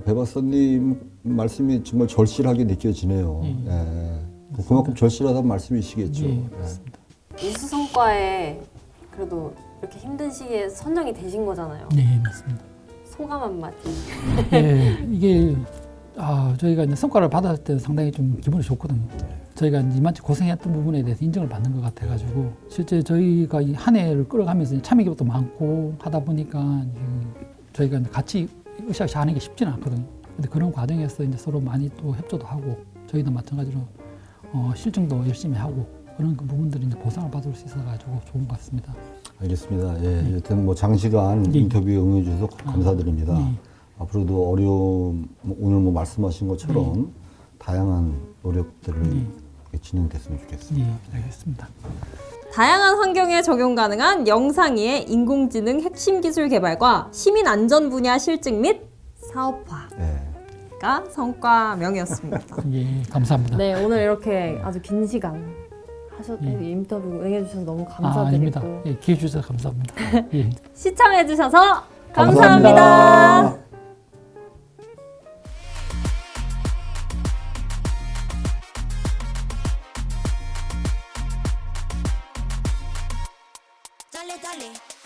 배 박사님 말씀이 정말 절실하게 느껴지네요. 예. 예. 그만큼 절실하다는 말씀이시겠죠. 예, 예. 맞습니다. 우수 성과에 그래도 이렇게 힘든 시기에 선정이 되신 거잖아요. 네, 맞습니다. 소감 한마디. 예, 이게 저희가 이제 성과를 받았을 때 상당히 좀 기분이 좋거든요. 저희가 이제 이만치 고생했던 부분에 대해서 인정을 받는 것 같아가지고 실제 저희가 이 한 해를 끌어가면서 이제 참여 기업도 많고 하다 보니까 저희가 이제 같이 으쌰으쌰 하는 게 쉽지는 않거든요. 근데 그런 과정에서 이제 서로 많이 또 협조도 하고 저희도 마찬가지로 실증도 열심히 하고 그런 그 부분들이 이제 보상을 받을 수 있어가지고 좋은 것 같습니다. 알겠습니다. 예, 여튼 뭐 장시간 예. 인터뷰에 응해주셔서 감사드립니다. 예. 앞으로도 어려움, 오늘 뭐 말씀하신 것처럼 다양한 노력들을 진행됐으면 좋겠습니다. 예, 알겠습니다. 다양한 환경에 적용 가능한 영상이의 인공지능 핵심 기술 개발과 시민 안전 분야 실증 및 사업화가 예. 성과명이었습니다. 예, 감사합니다. 네, 오늘 이렇게 아주 긴 시간 인터뷰 응해주셔서 너무 감사드리고 아닙니다. 예, 기회 주셔서 감사합니다. 예. 시청해주셔서 감사합니다. 감사합니다. Dale, dale.